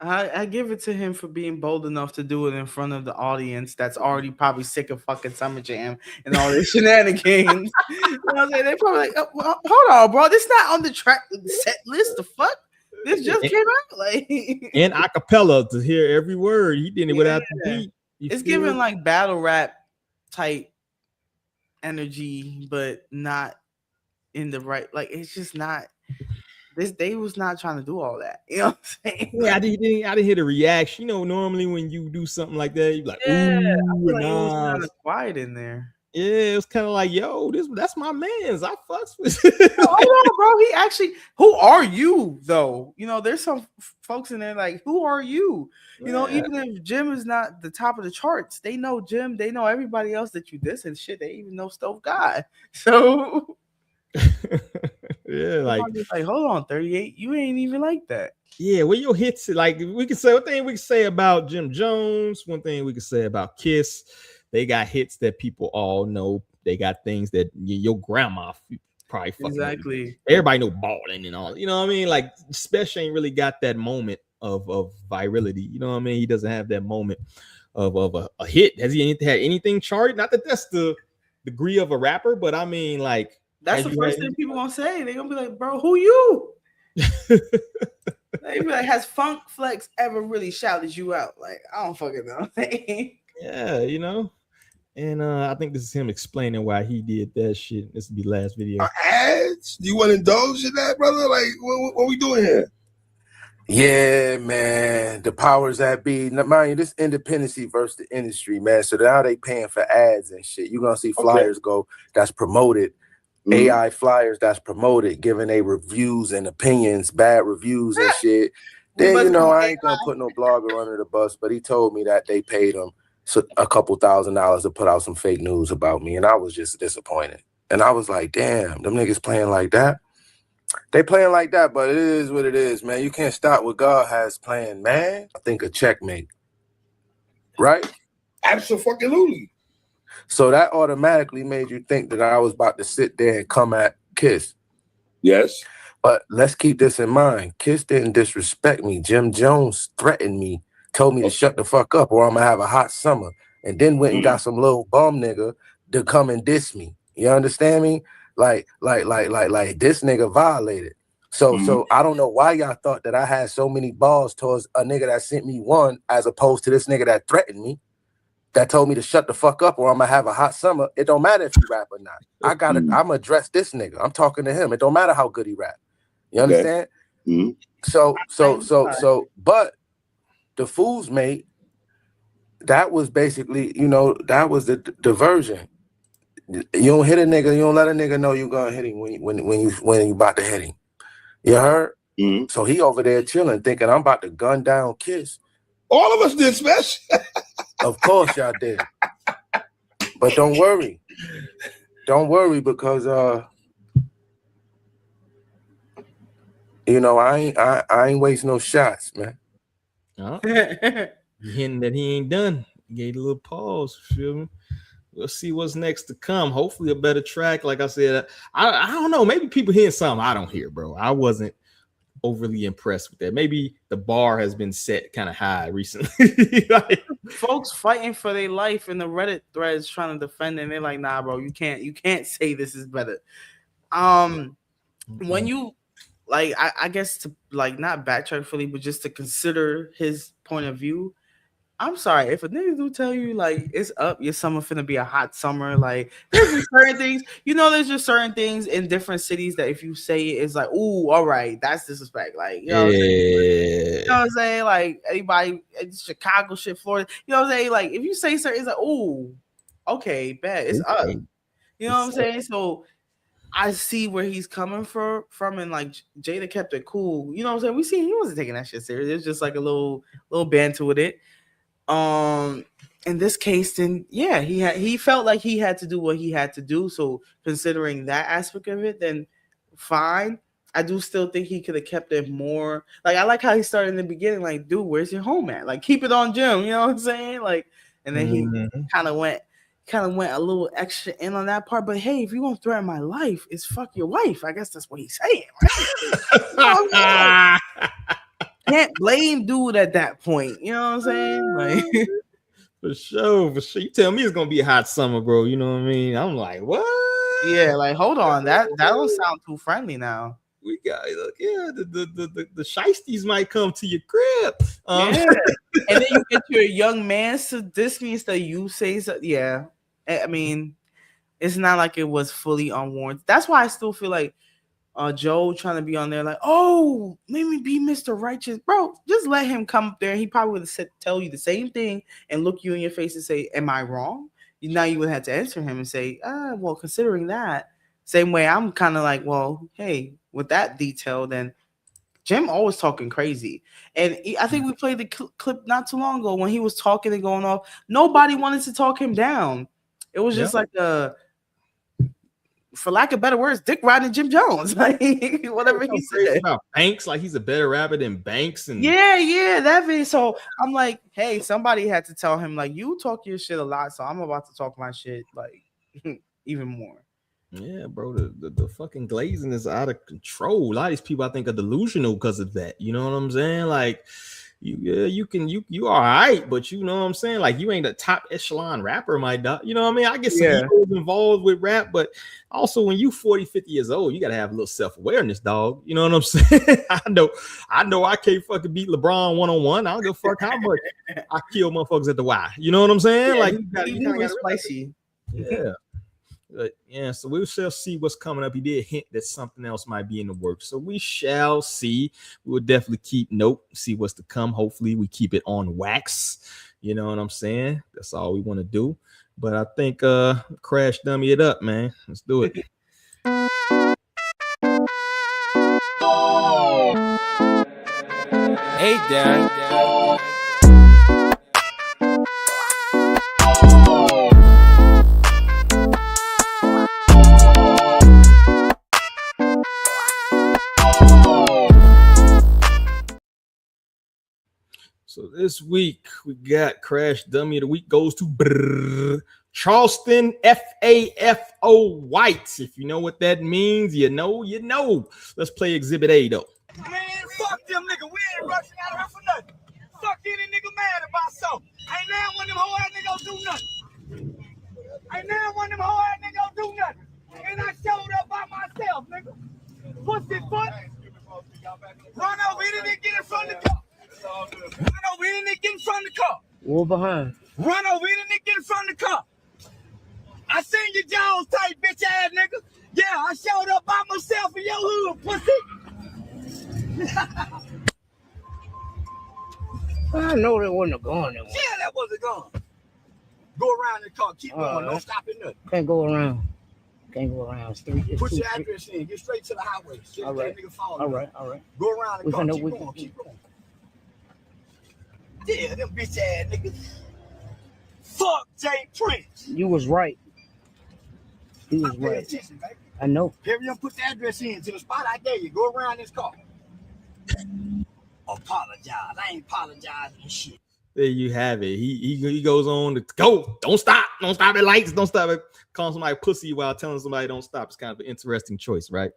I give it to him for being bold enough to do it in front of the audience that's already probably sick of fucking Summer Jam and all this shenanigans. You know what I'm saying? They probably like, hold on, bro. This not on the track set list. The fuck? This just came out. Like and a cappella to hear every word. He did it without the beat. It's giving like battle rap type energy, but not in the right. Like it's just not. they was not trying to do all that. You know what I'm saying? Yeah, I didn't hear the reaction. You know, normally when you do something like that, you be like, Yeah, I ooh, feel like it was nah. kind of quiet in there. Yeah, it was kind of like, yo, that's my man's. I fucks with. Hold on, bro. He actually, who are you though? You know, there's some folks in there like, who are you? You know, even if Jim is not the top of the charts, they know Jim. They know everybody else that you diss and shit. They even know Stove God. So yeah, like hold on, 38. You ain't even like that. Yeah, well, your hits, like we can say one thing we can say about Jim Jones, one thing we can say about Kiss. They got hits that people all know. They got things that your grandma probably fucking exactly. Everybody know balling and all. You know what I mean? Like Spesh ain't really got that moment of virality. You know what I mean? He doesn't have that moment of a hit. Has he had anything charted? Not that that's the degree of a rapper, but I mean, like that's the first thing people gonna say. They're gonna be like, "Bro, who you?" They be like, "Has Funk Flex ever really shouted you out?" Like, I don't fucking know. Yeah, you know. And I think this is him explaining why he did that shit. This will be the last video. Ads? Do you want to indulge in that, brother? Like, what we doing here? Yeah, man. The powers that be. Now, mind you, this independency versus the industry, man. So now they paying for ads and shit. You're going to see flyers go that's promoted. AI flyers that's promoted, giving they reviews and opinions, bad reviews and shit. Then, you know, I ain't going to put no blogger under the bus, but he told me that they paid him a couple $1,000s to put out some fake news about me, and I was just disappointed. And I was like, damn, them niggas playing like that? They playing like that, but it is what it is, man. You can't stop what God has planned, man. I think a checkmate, right? Absolutely. So that automatically made you think that I was about to sit there and come at Kiss. Yes. But let's keep this in mind. Kiss didn't disrespect me. Jim Jones threatened me, told me to shut the fuck up or I'm gonna have a hot summer. And then went and got some little bum nigga to come and diss me. You understand me? Like this nigga violated. So I don't know why y'all thought that I had so many balls towards a nigga that sent me one as opposed to this nigga that threatened me, that told me to shut the fuck up or I'm gonna have a hot summer. It don't matter if he rap or not. I'm gonna address this nigga. I'm talking to him. It don't matter how good he rap. You understand? So, but the Fools Mate, that was basically, you know, that was the diversion. You don't hit a nigga, you don't let a nigga know you're gonna hit him when you about to hit him. You heard? So he over there chilling, thinking I'm about to gun down Kiss. All of us did, Spesh. Of course y'all did. But don't worry. Don't worry because you know, I ain't waste no shots, man. Hinting that he ain't done. Gave a little pause. Feel me? We'll see what's next to come. Hopefully a better track. Like I said, I don't know. Maybe people hearing something I don't hear, bro. I wasn't overly impressed with that. Maybe the bar has been set kind of high recently. Like, folks fighting for their life in the Reddit threads trying to defend it, and they're like, nah, bro, you can't say this is better. When you like, I guess to like not backtrack fully, but just to consider his point of view. I'm sorry if a nigga do tell you like it's up, your summer finna be a hot summer. Like there's just certain things, you know, there's just certain things in different cities that if you say it, it's like, ooh, all right, that's disrespect. Like, you know what I'm saying? You know what I'm saying? Like anybody, Chicago shit, Florida, you know what I'm saying? Like if you say certain, it's like, ooh, okay, bad, it's up. You know what I'm saying? So I see where he's coming from, and like Jada kept it cool. You know what I'm saying? We see he wasn't taking that shit serious. It was just like a little banter with it. In this case, then yeah, he felt like he had to do what he had to do. So considering that aspect of it, then fine. I do still think he could have kept it more. Like I like how he started in the beginning, like, dude, where's your home at? Like, keep it on Jim. You know what I'm saying? Like, and then he kind of went a little extra in on that part. But hey, if you gonna threaten my life, it's fuck your wife. I guess that's what he's saying, right? Can't blame dude at that point. You know what I'm saying? Like for sure. You tell me it's gonna be a hot summer, bro. You know what I mean? I'm like, what? Yeah, like hold on, that don't sound too friendly now. We got the shiesties might come to your crib. Yeah. And then you get your young man, so this means that you say so. Yeah, I mean, it's not like it was fully unwarranted. That's why I still feel like Joe trying to be on there like, oh, let me be Mr. Righteous. Bro, just let him come up there. He probably would have tell you the same thing and look you in your face and say, am I wrong? Now you would have to answer him and say, well, considering that, same way I'm kind of like, well, hey, with that detail, then Jim always talking crazy. And I think we played the clip not too long ago when he was talking and going off. Nobody wanted to talk him down. It was just like for lack of better words, dick riding Jim Jones, like whatever he said about Banks, like he's a better rapper than Banks, and that video. So I'm like, hey, somebody had to tell him like, you talk your shit a lot, so I'm about to talk my shit like even more. Yeah, bro, the fucking glazing is out of control. A lot of these people I think are delusional because of that. You know what I'm saying? Like, you all right, but you know what I'm saying? Like, you ain't a top echelon rapper, my dog. You know what I mean? I get some egos involved with rap, but also when you 40, 50 years old, you gotta have a little self-awareness, dog. You know what I'm saying? I know I can't fucking beat LeBron one-on-one. I don't give a fuck how much I kill motherfuckers at the Y. You know what I'm saying? Yeah, like, you gotta spicy. Yeah. So we shall see what's coming up. He did hint that something else might be in the works, so we shall see. We will definitely keep note, see what's to come. Hopefully we keep it on wax. You know what I'm saying? That's all we want to do. But I think Crash dummy it up, man. Let's do it. Hey, Dad. So this week we got Crash Dummy of the Week goes to Charleston FAFO White. If you know what that means, you know. Let's play Exhibit A though. Man, fuck them nigga. We ain't rushing out of here for nothing. Fuck any nigga mad about something. Ain't now one of them whole ass niggas do nothing. Ain't now one of them whole ass niggas do nothing. And I showed up by myself, nigga. Pussy foot. Run over here and get in front of the car. Run over here and get in front of the car. War behind. Run over here and get in front of the car. I seen your jaws tight, bitch ass nigga. Yeah, I showed up by myself in your hood, pussy. I know that wasn't a gun. Yeah, that was a gun. Go around the car, keep going, don't stop it nothing. Can't go around. It's Put your address in, get straight to the highway. All right. All right. Go around the car, keep going. Yeah, them bitch ass niggas. Fuck Jay Prince. You was right. He was Pay right. attention, baby. I know. Hurry up, put the address in to the spot I gave you. Go around this car. Apologize. I ain't apologizing and shit. There you have it. He goes on to go. Don't stop at lights. Don't stop at calling somebody pussy while telling somebody don't stop. It's kind of an interesting choice, right?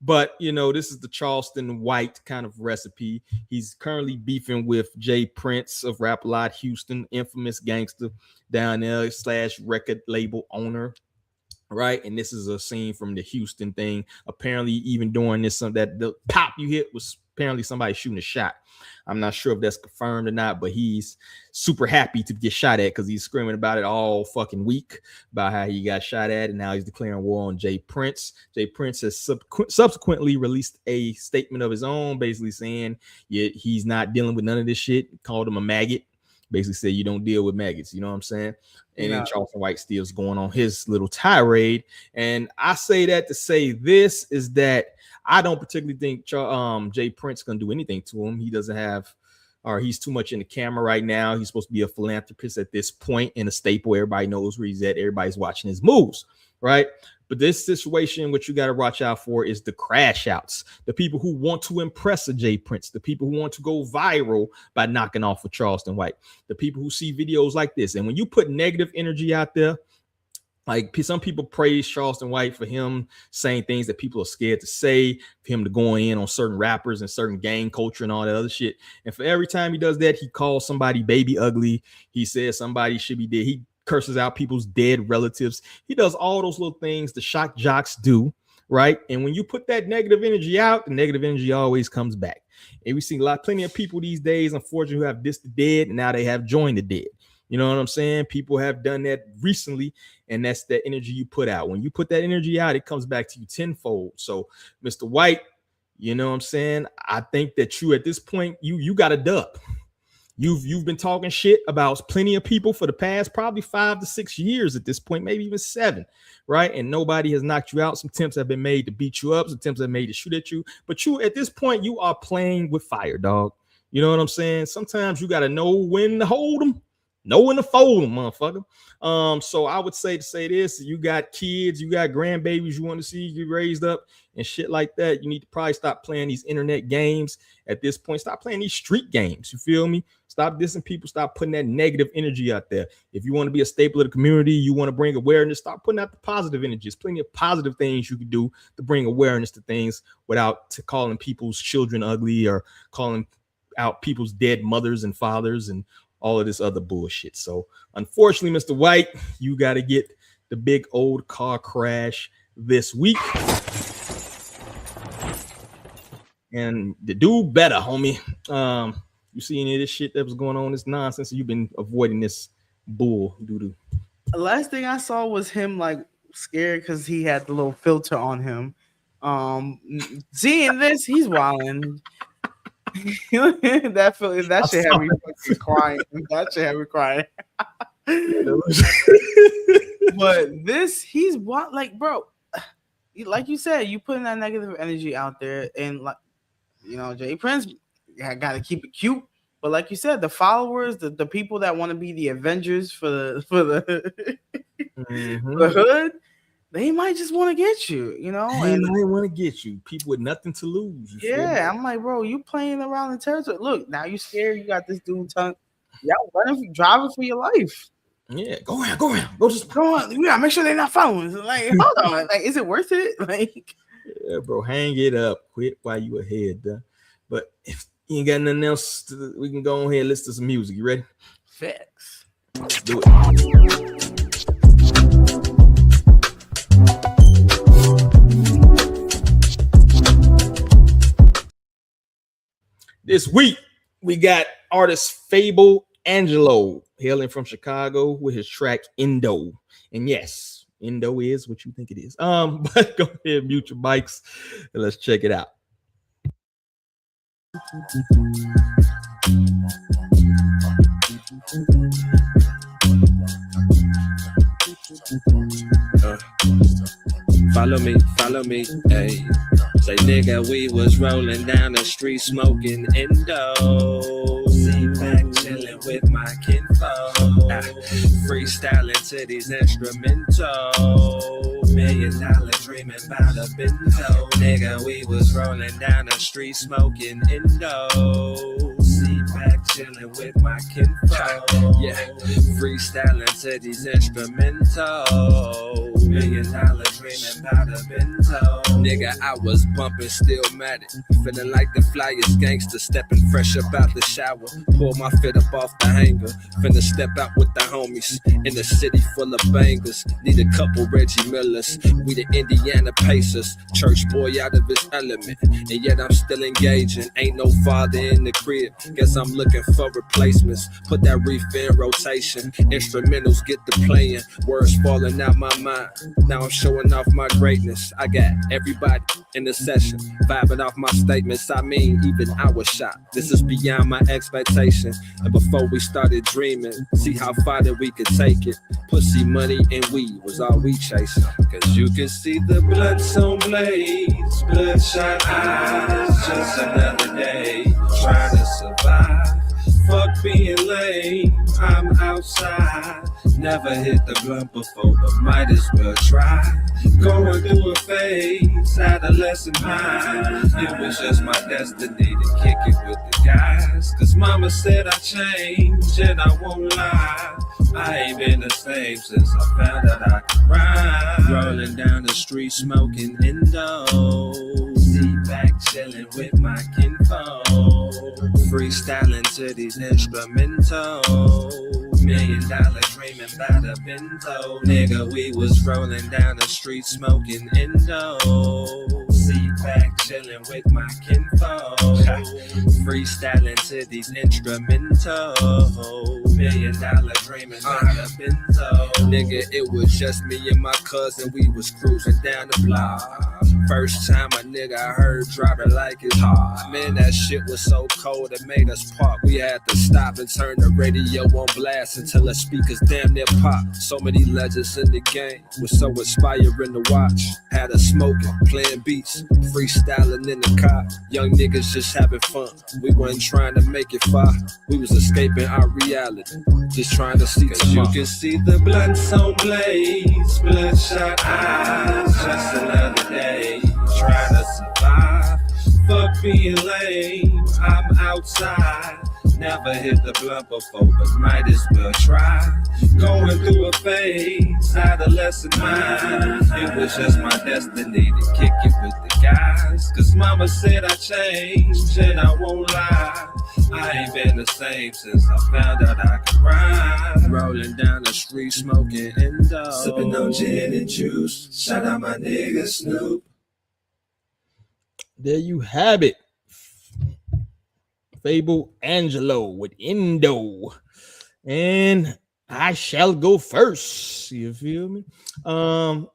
But you know, this is the Charleston White kind of recipe. He's currently beefing with Jay Prince of Rap A Lot Houston, infamous gangster down there / record label owner. Right, and this is a scene from the Houston thing. Apparently, even during this, that the pop you hit was apparently somebody shooting a shot. I'm not sure if that's confirmed or not, but he's super happy to get shot at because he's screaming about it all fucking week about how he got shot at, and now he's declaring war on Jay Prince. Jay Prince has subsequently released a statement of his own, basically saying he's not dealing with none of this shit. Called him a maggot. Basically said you don't deal with maggots, you know what I'm saying? And then Charleston White still's going on his little tirade. And I say that to say this is that I don't particularly think Jay Prince gonna do anything to him. He doesn't have, or he's too much in the camera right now. He's supposed to be a philanthropist at this point in a state where everybody knows where he's at. Everybody's watching his moves, right? But this situation, what you got to watch out for is the crash outs, the people who want to impress a Jay Prince, the people who want to go viral by knocking off a Charleston White, the people who see videos like this. And when you put negative energy out there, like some people praise Charleston White for him saying things that people are scared to say, for him to go in on certain rappers and certain gang culture and all that other shit. And for every time he does that, he calls somebody baby ugly. He says somebody should be dead. He curses out people's dead relatives. He does all those little things the shock jocks do, right? And when you put that negative energy out, the negative energy always comes back. And we see plenty of people these days, unfortunately, who have dissed the dead, and now they have joined the dead. You know what I'm saying? People have done that recently, and that's the energy you put out. When you put that energy out, it comes back to you tenfold. So, Mr. White, you know what I'm saying? I think that you at this point, you got a dub. You've been talking shit about plenty of people for the past probably 5 to 6 years at this point, maybe even 7, right? And nobody has knocked you out. Some attempts have been made to beat you up. Some attempts have been made to shoot at you. But you, at this point, you are playing with fire, dog. You know what I'm saying? Sometimes you got to know when to hold them, know when to fold them, motherfucker. So I would say to say this: you got kids, you got grandbabies you want to see get raised up and shit like that. You need to probably stop playing these internet games at this point. Stop playing these street games. You feel me? Stop dissing people. Stop putting that negative energy out there. If you want to be a staple of the community, you want to bring awareness, stop putting out the positive energy. There's plenty of positive things you can do to bring awareness to things without calling people's children ugly or calling out people's dead mothers and fathers and all of this other bullshit. So unfortunately, Mr. White, you got to get the big old car crash this week. And the dude better, homie. You see any of this shit that was going on, this nonsense? You've been avoiding this bull doo-doo. The last thing I saw was him like scared because he had the little filter on him. Seeing this, he's wilding. that shit had me fucking crying. That shit had me crying. But this, he's what, like, bro, like you said, you putting that negative energy out there, and like, you know, Jay Prince, got to keep it cute. But like you said, the followers, the people that want to be the Avengers for the the hood, they might just want to get you, you know. They might want to get you. People with nothing to lose. Yeah, I'm like, bro, you playing around the territory. Look, now you scared. You got this dude tongue. Y'all running, driving for your life. Yeah, go around. Go on. We gotta make sure they're not following. Like, hold on. Like, is it worth it? Like, yeah, bro, hang it up. Quit while you ahead, done. But if you ain't got nothing else, we can go on here and listen to some music. You ready? Facts. Let's do it. This week, we got artist Fable Angelo, hailing from Chicago, with his track Indo. And yes, Indo is what you think it is. But go ahead, mute your mics, and let's check it out. Follow me, hey. Say, nigga, we was rolling down the street smoking Indo. Sit back, chilling with my kinfolk. Freestyling to these instrumentals. $1 million dreaming about a bento. Nigga, we was rolling down the street smoking Indo. Sit back, chilling with my kinfolk. Yeah, freestyling to these instrumentals. $1 million dreaming about a bento. Nigga, I was bumping Stillmatic, feeling like the flyest gangster, stepping fresh up out the shower. Pull my fit up off the hanger, finna step out with the homies in the city full of bangers. Need a couple Reggie Millers, we the Indiana Pacers. Church boy out of his element, and yet I'm still engaging. Ain't no father in the crib, guess I'm looking for replacements. Put that reef in rotation, instrumentals get to playing, words falling out my mind. Now I'm showing off my greatness. I got everybody in the session vibing off my statements. I mean, even I was shocked. This is beyond my expectation. And before we started dreaming, see how far that we could take it. Pussy, money, and weed was all we chasing. Cause you can see the bloodstone blades, bloodshot eyes. Just another day trying to survive. Fuck being lame, I'm outside. Never hit the blunt before, but might as well try. Going through a phase, adolescent mind. It was just my destiny to kick it with the guys. Cause mama said I changed, and I won't lie. I ain't been the same since I found out I could rhyme. Rolling down the street smoking Indo. Sit back chillin' with my kinfolk. Freestyling to these instrumentals. $1 million dreaming about a bento. Nigga, we was rolling down the street smoking Indo. Sit back chilling with my kinfolk, freestyling to these instrumentals, $1 million dreaming about a bento. Nigga, it was just me and my cousin, we was cruising down the block. First time a nigga heard drop it like it's hot. Man, that shit was so cold it made us park. We had to stop and turn the radio on blast until the speakers damn near pop. So many legends in the game was so inspiring to watch. Had us smoking, playing beats, freestyling in the car. Young niggas just having fun. We wasn't trying to make it far. We was escaping our reality, just trying to see tomorrow. You can see the blood so blaze, bloodshot eyes. Just another day, trying to survive. Fuck being lame, I'm outside. Never hit the blunt before, but might as well try. Going through a phase, adolescent mind. It was just my destiny to kick it with the guys. Cause mama said I changed, and I won't lie. I ain't been the same since I found out I could rhyme. Rolling down the street, smoking Indo, sipping on gin and juice. Shout out my nigga Snoop. There you have it. Fable Angelo with Indo. And I shall go first. You feel me? I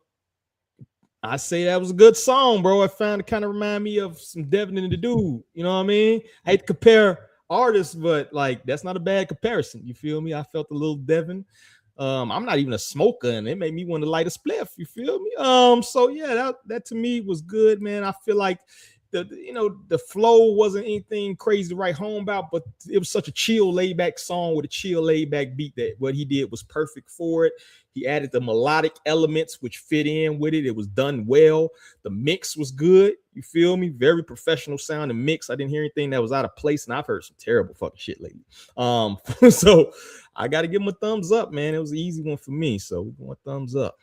say that was a good song, bro. I found it kind of remind me of some Devin and the Dude. You know what I mean? I hate to compare artists, but like that's not a bad comparison. You feel me? I felt a little Devin. I'm not even a smoker, and it made me want to light a spliff. You feel me? So yeah, that to me was good, man. I feel like the flow wasn't anything crazy to write home about, but it was such a chill, laid back song with a chill, laid back beat that what he did was perfect for it. He added the melodic elements which fit in with it. It was done well. The mix was good. You feel me? Very professional sounding mix. I didn't hear anything that was out of place, and I've heard some terrible fucking shit lately. So I got to give him a thumbs up, man. It was an easy one for me, so we want thumbs up.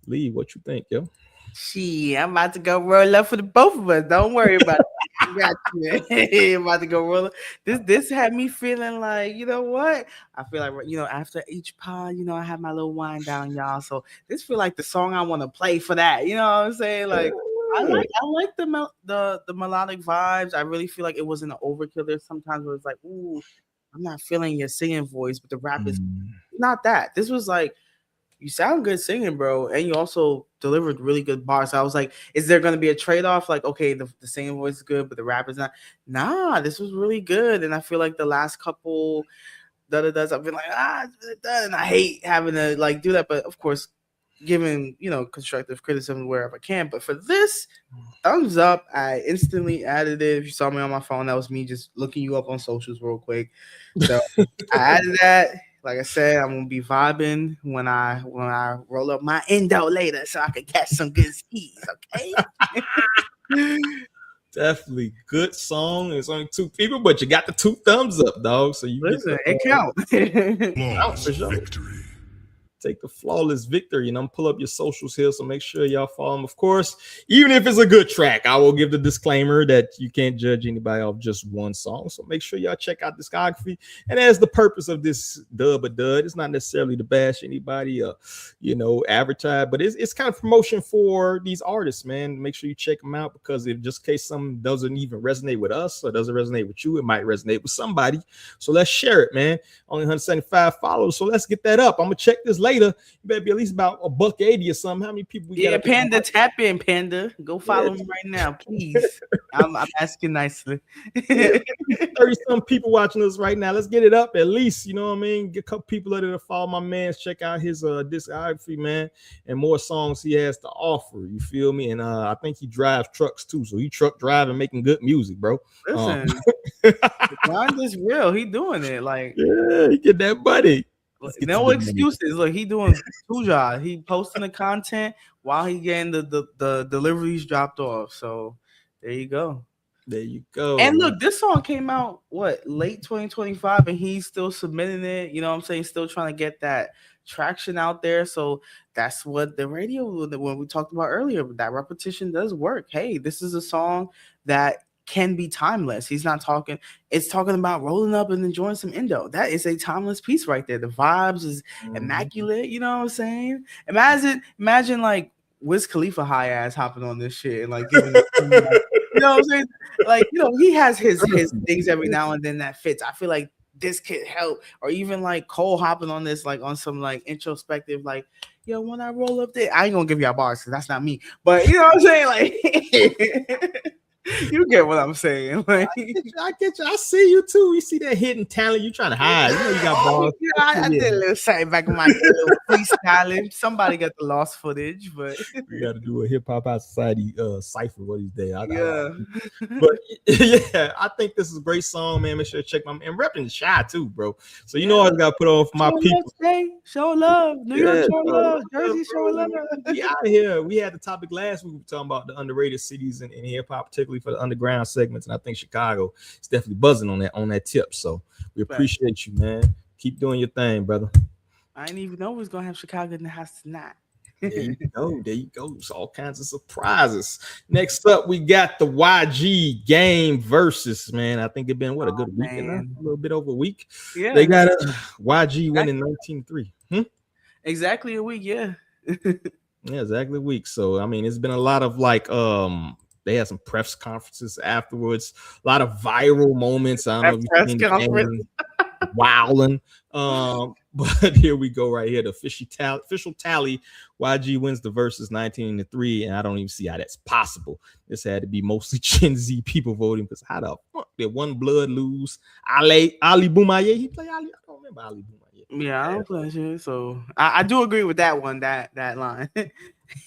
Lee, what you think, yo? Shit, I'm about to go roll up for the both of us. Don't worry about it. I got you. I'm about to go roll up. This had me feeling like, you know what? I feel like, after each pod, I have my little wind down, y'all. So this feel like the song I want to play for that. You know what I'm saying? Like, I like the melodic vibes. I really feel like it wasn't an overkill. There's sometimes where it's like, ooh, I'm not feeling your singing voice, but the rap is not that. This was like, you sound good singing, bro, and you also delivered really good bars. So I was like, is there going to be a trade-off? Like, okay, the singing voice is good, but the rap is not. Nah, this was really good, and I feel like the last couple da-da-das, I've been like, and I hate having to like do that, but of course, giving constructive criticism wherever I can. But for this, thumbs up. I instantly added it. If you saw me on my phone, that was me just looking you up on socials real quick. So I added that. Like I said, I'm gonna be vibing when I roll up my Indo later, so I can catch some good skis. Okay. Definitely good song. It's only 2 people, but you got the 2 thumbs up, dog. So you listen, it counts. For sure. Victory. Take the flawless victory, and I'm pull up your socials here, so make sure y'all follow them. Of course, even if it's a good track, I will give the disclaimer that you can't judge anybody off just one song. So make sure y'all check out discography. And as the purpose of this dub, it's not necessarily to bash anybody, advertise, but it's kind of promotion for these artists, man. Make sure you check them out, because if just in case something doesn't even resonate with us or doesn't resonate with you, it might resonate with somebody. So let's share it, man. Only 175 followers, so let's get that up. I'm gonna check this later. You better be at least about $1.80 or something. How many people we got? Panda, tap in, Panda. Go follow me right now, please. I'm asking nicely. 30-some people watching us right now. Let's get it up at least. You know what I mean? Get a couple people that follow my man. Check out his discography, man, and more songs he has to offer. You feel me? And I think he drives trucks too. So he truck driving, making good music, bro. Listen, the grind is real. He doing it. Like, yeah, he get that buddy. No excuses. Look, he doing 2 jobs. He posting the content while he getting the deliveries dropped off. So there you go. There you go. And look, this song came out late 2025, and he's still submitting it. You know what I'm saying? Still trying to get that traction out there. So that's what the radio, when we talked about earlier, that repetition does work. Hey, this is a song that can be timeless. He's not talking, it's talking about rolling up and enjoying some Indo. That is a timeless piece right there. The vibes is immaculate, you know what I'm saying? Imagine like Wiz Khalifa high ass hopping on this shit and like giving it, you know what I'm saying? Like, he has his things every now and then that fits. I feel like this could help, or even like Cole hopping on this, like on some like introspective, like, yo, when I roll up there, I ain't gonna give y'all bars because that's not me, but you know what I'm saying? Like, you get what I'm saying? Like, I get you. I see you too. You see that hidden talent you trying to hide. You know you got bars. Yeah, I did a little something back in my day, a little freestyling. Somebody got the lost footage, but we got to do a hip hop out society cipher what he's there. But yeah, I think this is a great song, man. Make sure to check my and repping Shy too, bro. So you know I got to put on for my people. Show love, New York, show love, Jersey, show love. We out here. We had the topic last week. We were talking about the underrated cities in hip hop, particularly for the underground segments, and I think Chicago is definitely buzzing on that tip. So we appreciate you, man. Keep doing your thing, brother. I didn't even know we was gonna have Chicago in the house tonight. There you go. There you go. It's all kinds of surprises. Next up, we got the YG Game versus, man. I think it's been a good week and a little bit over a week. Yeah, they got YG winning 19-3. Exactly a week, yeah. Yeah, exactly a week. So I mean, it's been a lot of like they had some press conferences afterwards, a lot of viral moments. I don't know if you've seen the wilding. But here we go right here. The official tally. YG wins the versus 19-3, and I don't even see how that's possible. This had to be mostly Gen Z people voting, because how the fuck did One Blood lose? Ali Boumaye, he play Ali. I don't remember Ali Boumaye. Yeah, I don't play shit. So I do agree with that one, that line.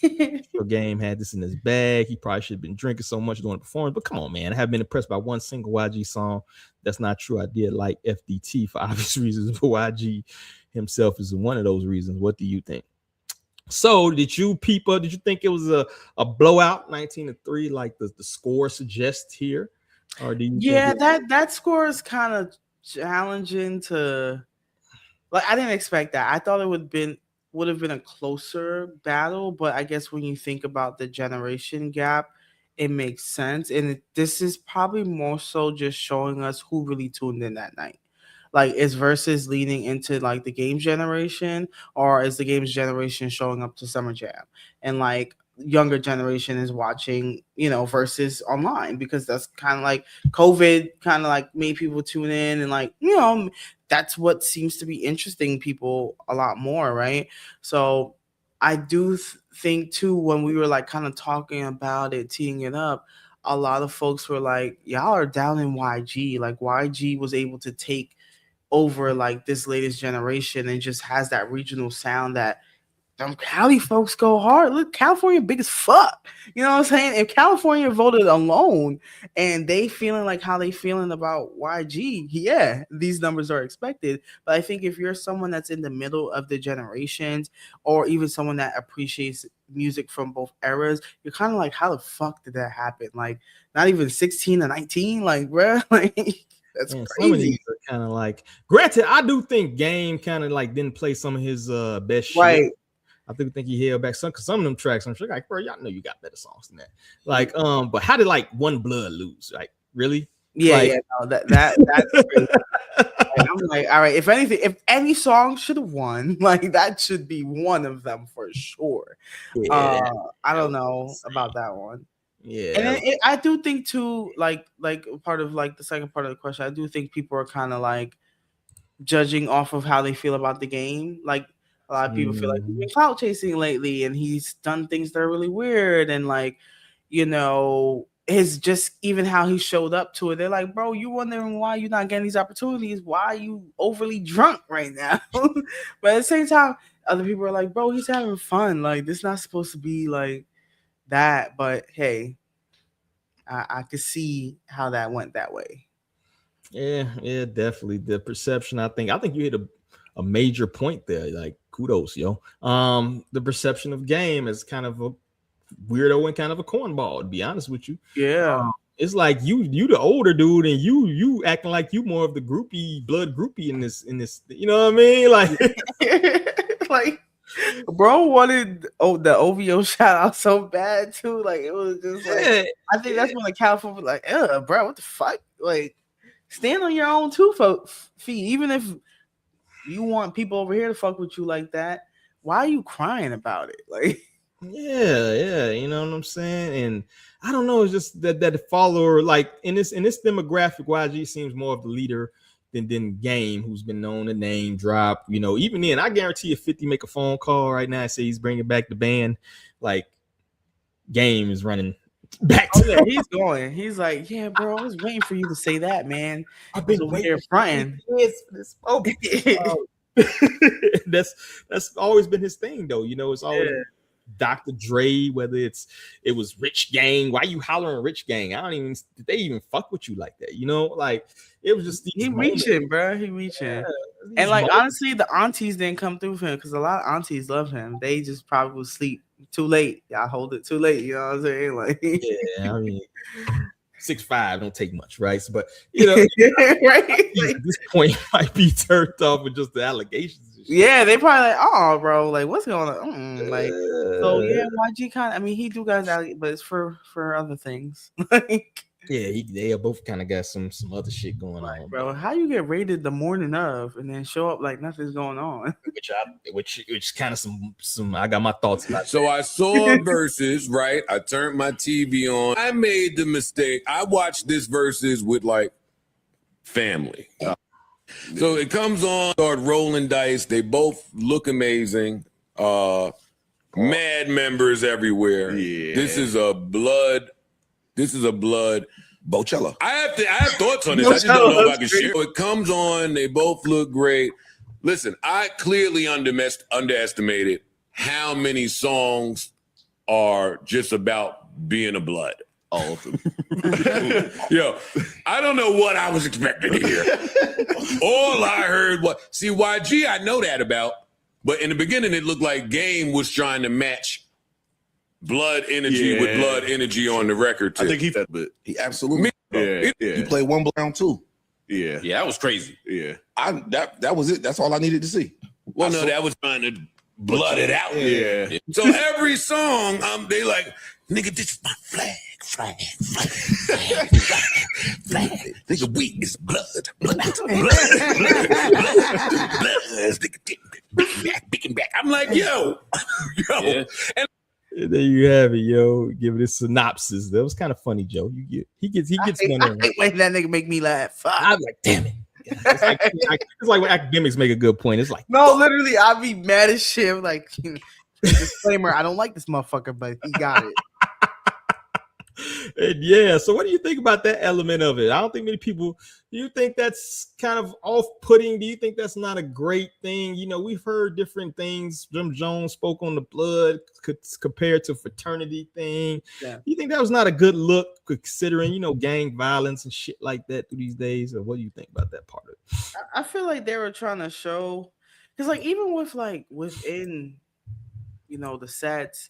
The Game had this in his bag. He probably should have been drinking so much during the performance. But come on, man. I haven't been impressed by one single YG song. That's not true. I did like FDT for obvious reasons, but YG himself is one of those reasons. What do you think? So did you think it was a blowout 19-3 like the score suggests here? Or do you think that score is kind of challenging to, like, I didn't expect that. I thought it would have been a closer battle, but I guess when you think about the generation gap, it makes sense. And this is probably more so just showing us who really tuned in that night. Like, is Versus leaning into like the Games generation, or is the Games generation showing up to Summer Jam? And like younger generation is watching, Versus online, because that's kind of like COVID kind of like made people tune in, and like, that's what seems to be interesting people a lot more, right? So I do think too, when we were like kind of talking about it, teeing it up, a lot of folks were like, y'all are down in YG. Like, YG was able to take over like this latest generation and just has that regional sound that them Cali folks go hard. Look, California big as fuck. You know what I'm saying? If California voted alone and they feeling like how they feeling about YG, yeah, these numbers are expected. But I think if you're someone that's in the middle of the generations, or even someone that appreciates music from both eras, you're kind of like, how the fuck did that happen? Like, not even 16 to 19, like, bro, like, that's crazy. Some of these are kind of like, granted, I do think Game kind of like didn't play some of his best shit. I think he held back because some of them tracks, I'm sure, like, bro, y'all know you got better songs than that. Like, but how did like One Blood lose? Like, really? Yeah, like, yeah, no, that's crazy. Like, I'm like, all right, if any song should have won, like that should be one of them for sure. Yeah, I don't know about that one. Yeah, and then I do think too, like part of like the second part of the question, I do think people are kind of like judging off of how they feel about the game. Like, a lot of people feel like he's been clout chasing lately, and he's done things that are really weird, and like, his just even how he showed up to it. They're like, bro, you wondering why you're not getting these opportunities? Why are you overly drunk right now? But at the same time, other people are like, bro, he's having fun. Like, this is not supposed to be like that. But hey, I could see how that went that way. Yeah, definitely. The perception, I think you hit a major point there. Like, kudos, yo. The perception of Game is kind of a weirdo and kind of a cornball, to be honest with you. Yeah. It's like you the older dude, and you acting like you more of the blood groupie in this, you know what I mean? Like, like, bro wanted the OVO shout out so bad too. Like, it was just like, I think that's when the California was like, bro, what the fuck? Like, stand on your own 2 feet. Even if you want people over here to fuck with you like that, why are you crying about it? Like, Yeah, you know what I'm saying? And I don't know, it's just that follower, like in this demographic, YG seems more of the leader than Game, who's been known to name drop. You know, even then, I guarantee if 50 make a phone call right now and say he's bringing back the band, like Game is running back to yeah, he's going. He's like, yeah, bro, I was waiting for you to say that, man. I've been over here fronting. That's always been his thing, though. You know, it's always Dr. Dre, whether it was Rich Gang. Why you hollering Rich Gang? I don't even, did they even fuck with you like that? You know, like it was just he reaching, bro. He reaching. And like honestly, the aunties didn't come through for him because a lot of aunties love him. They just probably will sleep too late. Y'all hold it too late. You know what I'm saying? Like, yeah, I mean, 6'5" don't take much, right? So, but you know, right? At this point, might be turned off with just the allegations. Yeah, they probably like, oh, bro, like what's going on? Like, so yeah, YG kind of. I mean, he do guys, but it's for other things. Like, yeah, they both kind of got some other shit going on, bro. How you get raided the morning of and then show up like nothing's going on? Which kind of some. I got my thoughts about. So I saw Versus, right? I turned my TV on. I made the mistake. I watched this Versus with like family. So it comes on, start rolling dice. They both look amazing. Mad members everywhere. Yeah. This is a blood Bocella. I have thoughts on this. I just don't know if I can share. So it comes on, they both look great. Listen, I clearly underestimated how many songs are just about being a blood. All of them. Yo, I don't know what I was expecting to hear. All I heard was, see, YG, I know that about, but in the beginning, it looked like Game was trying to match blood energy with blood energy on the record, too. I think he absolutely. He played one round too. Yeah, that was crazy. Yeah, that was it. That's all I needed to see. Well, no, that was trying to blood it out. Yeah. So every song, they like, nigga, this is my flag. Nigga, we is blood. Nigga, back. I'm like, yo. Yeah. And there you have it, yo. Give it a synopsis. That was kind of funny, Joe. He gets one. I hate when that nigga make me laugh. I'm like, damn it. It's like when academics make a good point. It's like, no, literally, I'd be mad as shit. Like, disclaimer, I don't like this motherfucker, but he got it. And yeah, so what do you think about that element of it? I don't think many people. Do you think that's kind of off-putting? Do you think that's not a great thing? You know, we've heard different things. Jim Jones spoke on the blood compared to fraternity thing. Yeah. You think that was not a good look, considering, you know, gang violence and shit like that through these days? Or what do you think about that part of it? I feel like they were trying to show, because like even with like within, you know, the sets.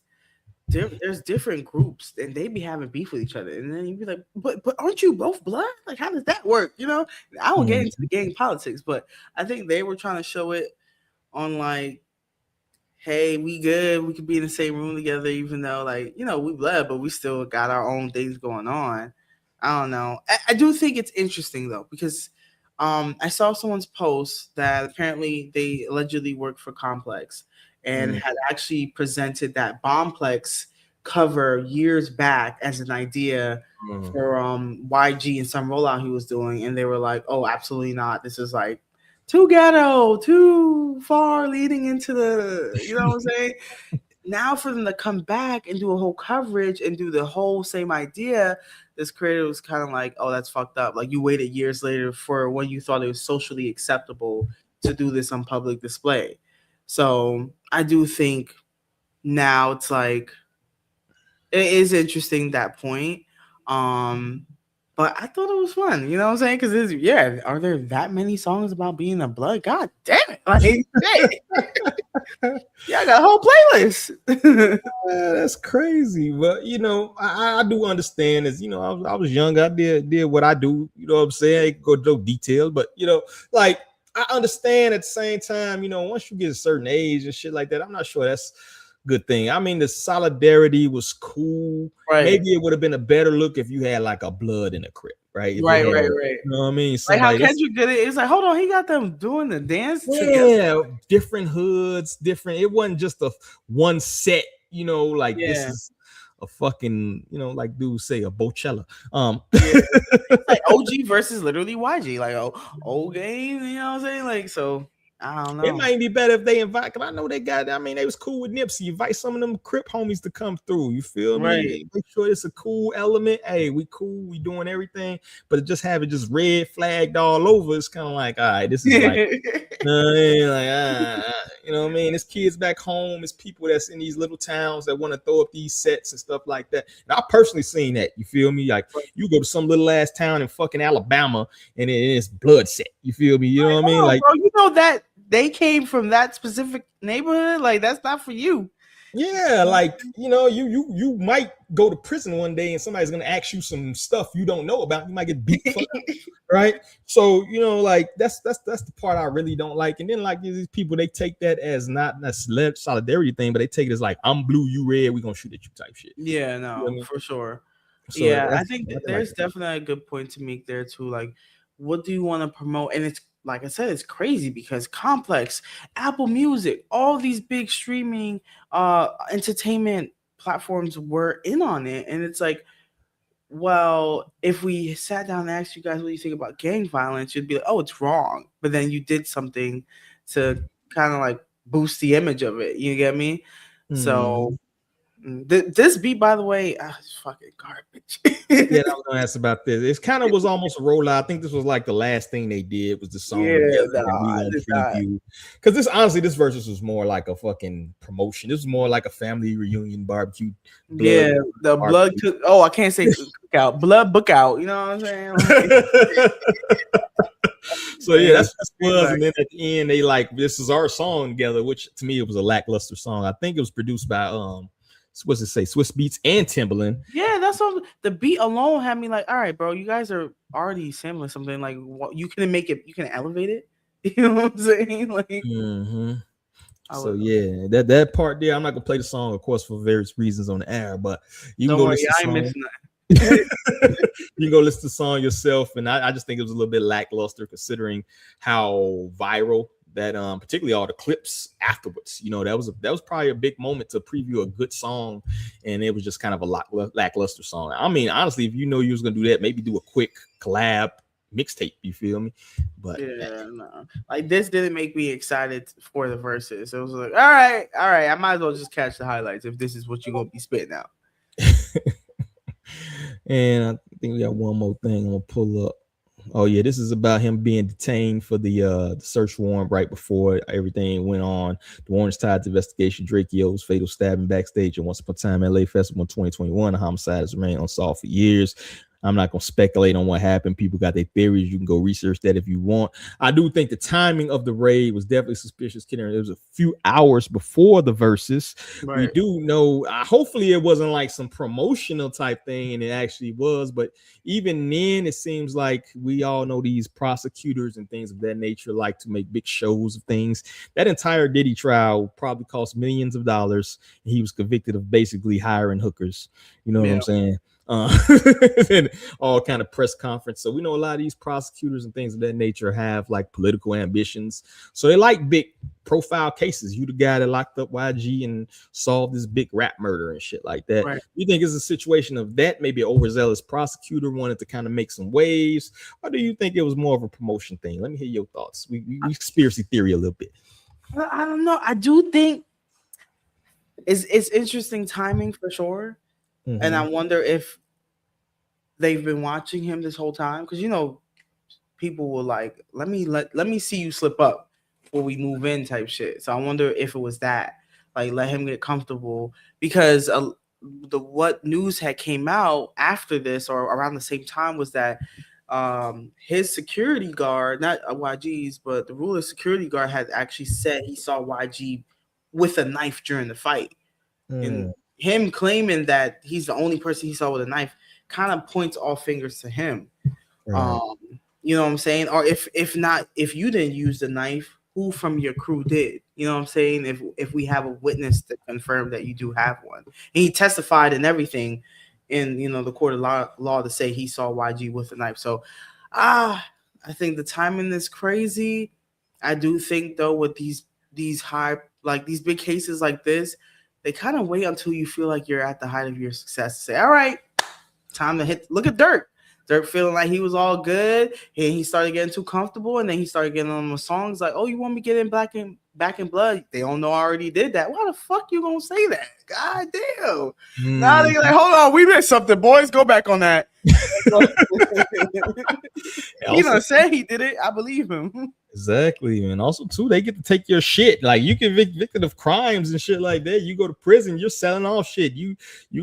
There's different groups and they be having beef with each other, and then you'd be like, but aren't you both blood? Like, how does that work? You know, I don't get into the gang politics, but I think they were trying to show it on like, hey, we good, we could be in the same room together, even though, like, you know, we blood, but we still got our own things going on. I don't know. I do think it's interesting though, because I saw someone's post that apparently they allegedly worked for Complex and had actually presented that Bombplex cover years back as an idea for YG and some rollout he was doing, and they were like, oh, absolutely not. This is like too ghetto, too far leading into the, you know what I'm saying? Now for them to come back and do a whole coverage and do the whole same idea, this creator was kind of like, oh, that's fucked up. Like, you waited years later for when you thought it was socially acceptable to do this on public display. So I do think now it's like, it is interesting, that point. But I thought it was fun, you know what I'm saying? Because are there that many songs about being a blood? God damn it. Like, yeah, I got a whole playlist. That's crazy. But you know, I do understand, as you know, I was young, I did what I do, you know what I'm saying? I ain't go no details, but you know, like, I understand at the same time, you know, once you get a certain age and shit like that, I'm not sure that's a good thing. I mean, the solidarity was cool. Right. Maybe it would have been a better look if you had like a blood in a crib, right? Right. You know what I mean? Like how Kendrick did it. It's like, hold on, he got them doing the dance. Yeah, different hoods, different. It wasn't just a one set, you know, like this Yeah. is a fucking, you know, like dudes say, a Bochella. It's like OG versus literally YG, like old game, you know what I'm saying? Like, so I don't know. It might be better if they invite, because I know they got, I mean, they was cool with Nipsey. Invite some of them Crip homies to come through. You feel Right. me? Make sure it's a cool element. Hey, we cool, we doing everything, but just have it just red flagged all over. It's kind of like, all right, this is like, you know what I mean? Like, you know what I mean? It's kids back home, it's people that's in these little towns that want to throw up these sets and stuff like that. And I personally seen that. You feel me? Like, you go to some little ass town in fucking Alabama and it's blood set. You feel me? You know what I mean? Like, bro, you know that they came from that specific neighborhood. Like, that's not for you. yeah, like, you know, you might go to prison one day and somebody's gonna ask you some stuff you don't know about. You might get beat, right? So, you know, like that's the part I really don't like. And then like these people, they take that as not a solidarity thing, but they take it as like, I'm blue, you red, we gonna shoot at you type shit. Yeah, You know no, what I mean? for sure. So Yeah, I that's- think that's there's like- definitely a good point to make there too. Like, what do you want to promote? And it's like I said, it's crazy because Complex, Apple Music, all these big streaming entertainment platforms were in on it. And it's like, well, if we sat down and asked you guys what you think about gang violence, you'd be like, oh, it's wrong. But then you did something to kind of like boost the image of it. You get me? So this beat, by the way, it's fucking garbage. yeah, I was gonna ask about this. It kind of was almost a rollout. I think this was like the last thing they did was the song preview. Because this honestly, this versus was more like a fucking promotion. This was more like a family reunion barbecue. Yeah, the blood cook. Oh, I can't say cookout. Blood book out. You know what I'm saying? So yeah, that's what it was. And then at the end, they like, this is our song together, which to me it was a lackluster song. I think it was produced by what's it say, Swiss Beats and Timbaland. Yeah, that's what the beat alone had me like, all right, bro, you guys are already sampling something. Like, what, you can make it, you can elevate it. You know what I'm saying? Like, So yeah, that part there, I'm not gonna play the song, of course, for various reasons on the air, but you can don't go worry, listen I to ain't the missing song. that. You can go listen to the song yourself, and I just think it was a little bit lackluster considering how viral that particularly all the clips afterwards. You know, that was probably a big moment to preview a good song, and it was just kind of a lackluster song. I mean, honestly, if you know you was gonna do that, maybe do a quick collab mixtape. You feel me? But yeah, no. Like, this didn't make me excited for the verses. It was like, all right, I might as well just catch the highlights if this is what you're gonna be spitting out. And I think we got one more thing I'm gonna pull up. Oh yeah, this is about him being detained for the search warrant right before everything went on. The warrant's tied to investigation Drake Yo's fatal stabbing backstage at Once Upon a Time LA Festival in 2021. The homicide has remained unsolved for years. I'm not going to speculate on what happened. People got their theories. You can go research that if you want. I do think the timing of the raid was definitely suspicious. It was a few hours before the verses. Right. We do know, hopefully it wasn't like some promotional type thing, and it actually was. But even then, it seems like we all know these prosecutors and things of that nature like to make big shows of things. That entire Diddy trial probably cost millions of dollars. And he was convicted of basically hiring hookers. You know what I'm saying? And all kind of press conference. So we know a lot of these prosecutors and things of that nature have like political ambitions. So they like big profile cases. You the guy that locked up YG and solved this big rap murder and shit like that. Right. You think it's a situation of that? Maybe an overzealous prosecutor wanted to kind of make some waves, or do you think it was more of a promotion thing? Let me hear your thoughts. We conspiracy theory a little bit. I don't know. I do think it's interesting timing for sure. And I wonder if they've been watching him this whole time, because you know, people will like, let me see you slip up before we move in type shit. So I wonder if it was that, like, let him get comfortable, because what news had came out after this or around the same time was that his security guard, not YG's, but the ruler's security guard had actually said he saw YG with a knife during the fight. And him claiming that he's the only person he saw with a knife kind of points all fingers to him. Right. You know what I'm saying? Or if not, if you didn't use the knife, who from your crew did? You know what I'm saying? If we have a witness to confirm that you do have one. And he testified and everything in, you know, the court of law to say he saw YG with a knife. So I think the timing is crazy. I do think though with these high, like these big cases like this, they kind of wait until you feel like you're at the height of your success to say, all right, time to hit. Look at Dirk. Dirk feeling like he was all good, and he started getting too comfortable, and then he started getting on the songs like, "Oh, you want me to get in Back in Blood?" They don't know I already did that. Why the fuck you gonna say that? God damn! Now they're like, "Hold on, we missed something, boys. Go back on that." He done said he did it. I believe him. Exactly, and also too, they get to take your shit. Like you get victim of crimes and shit like that. You go to prison, you're selling off shit. You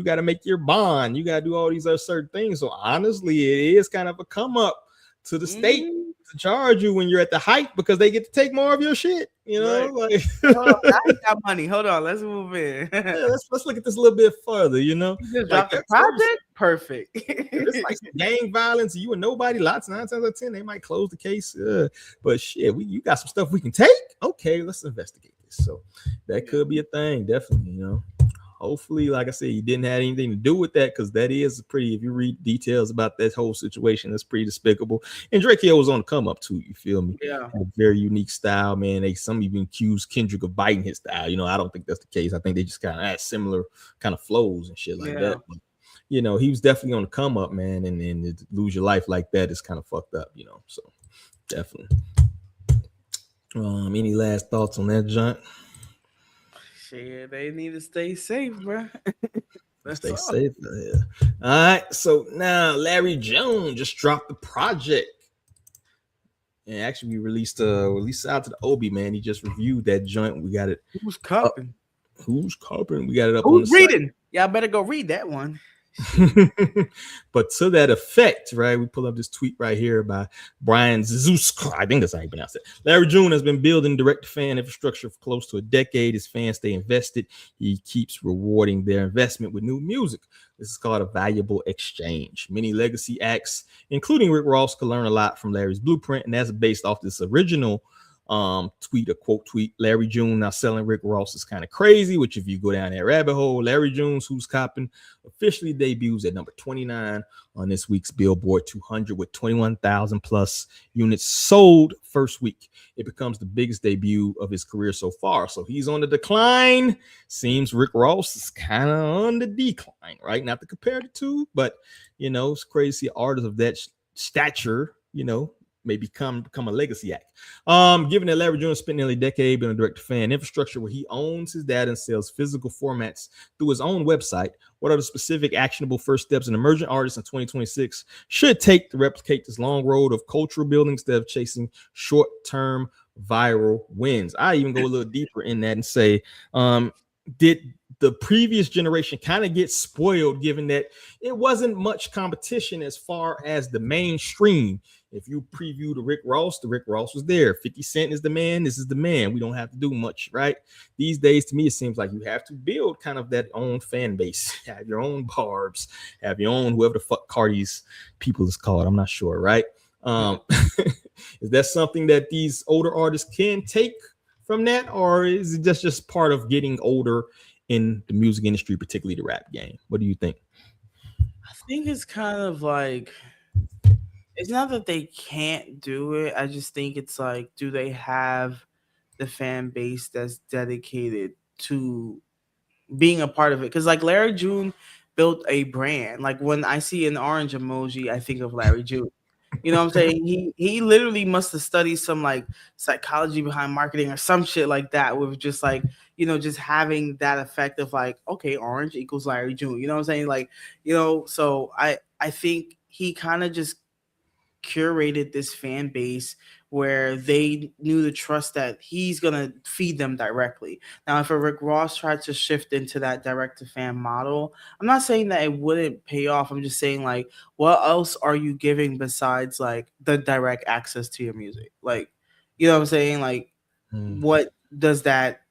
got to make your bond. You got to do all these other certain things. So honestly, it is kind of a come up to the state to charge you when you're at the height because they get to take more of your shit. You know, like Hold on, I got money. Hold on, let's move in. yeah, let's look at this a little bit further. You know, You just like dropped the project. Perfect. it's like some gang violence. You and nobody. Lots 9 times out of 10, they might close the case. But shit, you got some stuff we can take. Okay, let's investigate this. So that could be a thing, definitely. You know, hopefully, like I said, you didn't have anything to do with that because that is pretty. If you read details about that whole situation, that's pretty despicable. And Drake Hill was on the come up too. You feel me? Yeah. Had a very unique style, man. Some even accused Kendrick of biting his style. You know, I don't think that's the case. I think they just kind of had similar kind of flows and shit like that. But, you know, he was definitely on the come up, man, and to lose your life like that is kind of fucked up, you know. So definitely. Any last thoughts on that, John? Shit, they need to stay safe, bro. Stay safe. Yeah. All right. So now Larry Jones just dropped the project. And actually, we released out to the Obi, man. He just reviewed that joint. We got it. Who's copping? Who's copping? We got it up Who's on the reading? site. Y'all better go read that one. But to that effect, right, we pull up this tweet right here by Brian Zusk. I think that's how you pronounce it. Larry June has been building direct fan infrastructure for close to a decade. His fans stay invested. He keeps rewarding their investment with new music. This is called a valuable exchange. Many legacy acts, including Rick Ross, could learn a lot from Larry's blueprint, and that's based off this original tweet, a quote tweet. Larry June now selling Rick Ross is kind of crazy, which if you go down that rabbit hole, Larry June's Who's Copping officially debuts at number 29 on this week's Billboard 200 with 21,000 plus units sold first week. It becomes the biggest debut of his career so far. So he's on the decline. Seems Rick Ross is kind of on the decline, right? Not to compare the two, but you know, it's crazy to see artists of that stature, you know, may become a legacy act. Given that Larry Jones spent nearly a decade being a direct-to-fan infrastructure where he owns his data and sells physical formats through his own website, what are the specific actionable first steps an emerging artist in 2026 should take to replicate this long road of cultural building instead of chasing short-term viral wins? I even go a little deeper in that and say, did the previous generation kind of get spoiled given that it wasn't much competition as far as the mainstream? If you preview the Rick Ross was there. 50 Cent is the man. This is the man. We don't have to do much, right? These days, to me, it seems like you have to build kind of that own fan base, have your own barbs, have your own whoever the fuck Cardi's people is called. I'm not sure, right? Is that something that these older artists can take from that, or is it just part of getting older in the music industry, particularly the rap game? What do you think? I think it's kind of like, it's not that they can't do it. I just think it's like, do they have the fan base that's dedicated to being a part of it? Because like Larry June built a brand. Like when I see an orange emoji, I think of Larry June. You know what I'm saying? He literally must have studied some like psychology behind marketing or some shit like that, with just like, you know, just having that effect of like, okay, orange equals Larry June. You know what I'm saying? Like, you know, so I think he kind of just curated this fan base where they knew the trust that he's gonna feed them directly. Now, if a Rick Ross tried to shift into that direct to fan model, I'm not saying that it wouldn't pay off. I'm just saying, like, what else are you giving besides like the direct access to your music? Like, you know what I'm saying? Like, what does that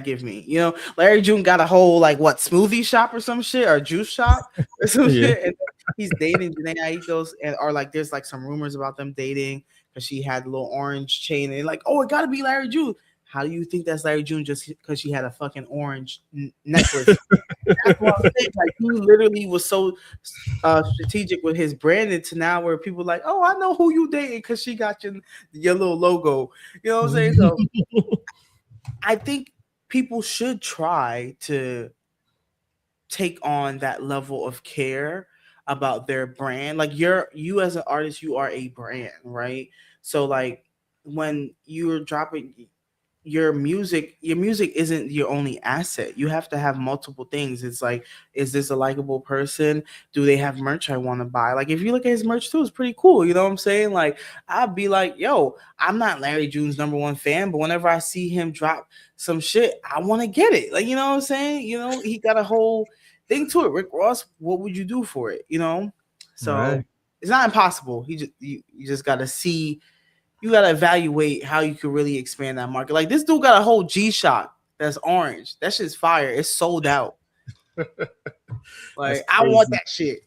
give me? You know, Larry June got a whole like what smoothie shop or some shit, or juice shop or some shit, and he's dating Janae Aiko's, and or like there's like some rumors about them dating because she had a little orange chain, and like, oh, it gotta be Larry June. How do you think that's Larry June just because she had a fucking orange necklace? That's what I'm saying. Like, he literally was so strategic with his branding to now where people are like, oh, I know who you dating because she got your little logo. You know what I'm saying? So I think people should try to take on that level of care about their brand. Like you as an artist, you are a brand, right? So like when you're dropping your music isn't your only asset. You have to have multiple things. It's like, is this a likable person? Do they have merch I want to buy? Like if you look at his merch too, it's pretty cool. You know what I'm saying? Like I'd be like, yo, I'm not Larry June's #1 fan, but whenever I see him drop some shit, I want to get it. Like, you know what I'm saying? You know, he got a whole thing to it. Rick Ross, what would you do for it? You know? So Right. it's not impossible. You just gotta see. You gotta evaluate how you can really expand that market. Like this dude got a whole G-Shock that's orange. That shit's fire. It's sold out. Like I want that shit.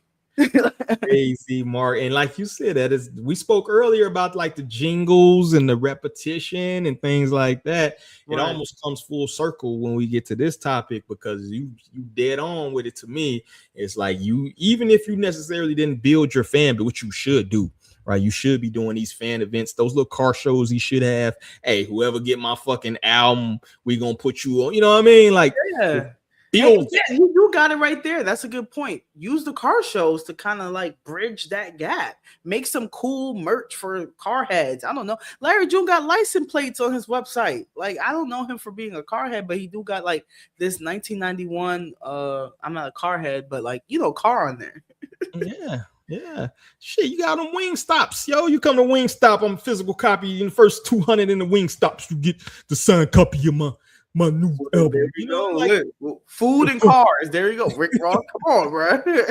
Crazy, Mark. And like you said, we spoke earlier about like the jingles and the repetition and things like that. It Right. almost comes full circle when we get to this topic, because you dead on with it. To me, it's like, you, even if you necessarily didn't build your fan, but what you should do, right? You should be doing these fan events, those little car shows. He should have, hey, whoever get my fucking album, we gonna put you on. You know what I mean? Like, yeah. build. Hey, yeah, you got it right there. That's a good point. Use the car shows to kind of like bridge that gap. Make some cool merch for car heads. I don't know. Larry June got license plates on his website. Like, I don't know him for being a car head, but he do got like this 1991. I'm not a car head, but like, you know, car on there. Yeah. Shit, you got them wing stops. Yo, you come to wing stop, I'm a physical copy. In the first 200 in the wing stops, you get the signed copy of my new album. There you know, like food and cars. There you go. Rick Ross. Come on, bro. Yeah,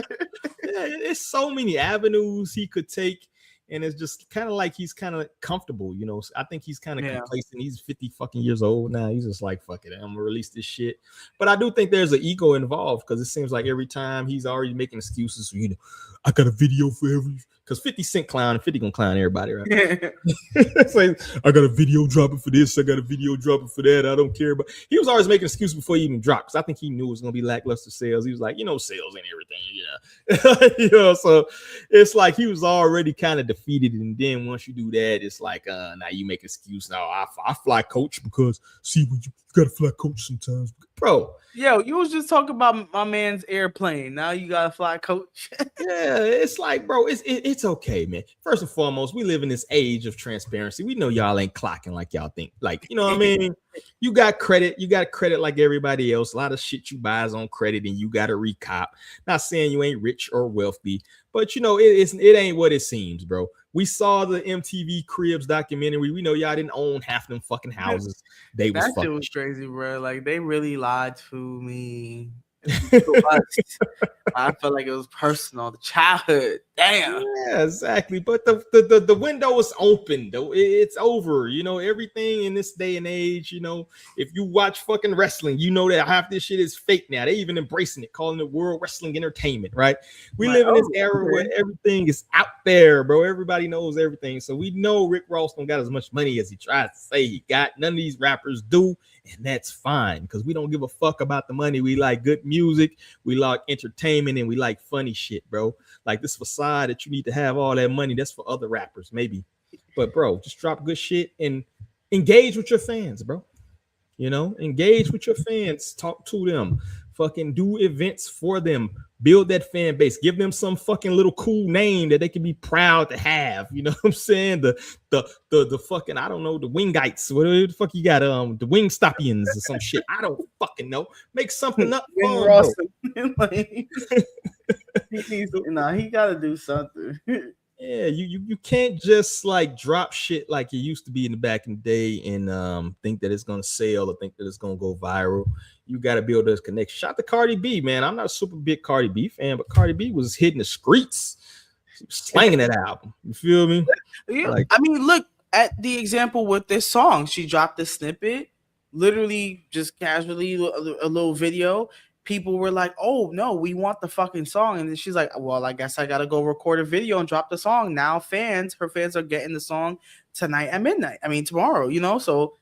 it's so many avenues he could take. And it's just kind of like he's kind of comfortable, you know. I think he's kind of complacent. He's 50 fucking years old now. He's just like, fuck it, I'm gonna release this shit. But I do think there's an ego involved, because it seems like every time he's already making excuses. You know, I got a video for every, because 50 Cent clown and 50 gonna clown everybody, right? It's like, I got a video dropping for this, I got a video dropping for that. I don't care. But he was always making excuses before he even dropped, because I think he knew it was gonna be lackluster sales. He was like, you know, sales and everything, you know. So it's like he was already kind of defeated. And then once you do that, it's like, now you make excuse. Now I fly coach, because see, when you gotta fly coach sometimes, bro. Yo, you was just talking about my man's airplane. Now you gotta fly coach. Yeah, it's like, bro, it's okay, man. First and foremost, we live in this age of transparency. We know y'all ain't clocking like y'all think. Like, you know what I mean? You got credit like everybody else. A lot of shit you buy is on credit, and you got to recop. Not saying you ain't rich or wealthy, but you know, it ain't what it seems, bro. We saw the MTV Cribs documentary. We know y'all didn't own half them fucking houses. They was that fucking shit was crazy, bro. Like they really lied to me. I felt like it was personal. The childhood, damn. Yeah, exactly. But the window is open, though. It's over. You know, everything in this day and age. You know, if you watch fucking wrestling, you know that half this shit is fake now. They even embracing it, calling it World Wrestling Entertainment. Right? We live in this era where everything is out there, bro. Everybody knows everything. So we know Rick Ross don't got as much money as he tries to say he got. None of these rappers do. And that's fine, because we don't give a fuck about the money. We like good music, we like entertainment, and we like funny shit, bro. Like this facade that you need to have all that money, that's for other rappers, maybe. But bro, just drop good shit and engage with your fans, bro. You know, engage with your fans, talk to them, fucking do events for them, build that fan base, give them some fucking little cool name that they can be proud to have. You know what I'm saying? The fucking, I don't know, the Wingites, whatever the fuck you got, the Wing Stopians or some shit. I don't fucking know. Make something up for him, bro. He gotta do something. Yeah, you can't just like drop shit like it used to be in the back in the day and think that it's gonna sell or think that it's gonna go viral. You got to build those connections. Shout to Cardi B, man. I'm not a super big Cardi B fan, but Cardi B was hitting the streets, slanging that album. You feel me? Yeah. Like, I mean, look at the example with this song. She dropped a snippet, literally just casually a little video. People were like, oh no, we want the fucking song. And then she's like, well, I guess I gotta go record a video and drop the song. Now her fans are getting the song tonight at midnight. I mean tomorrow, you know. So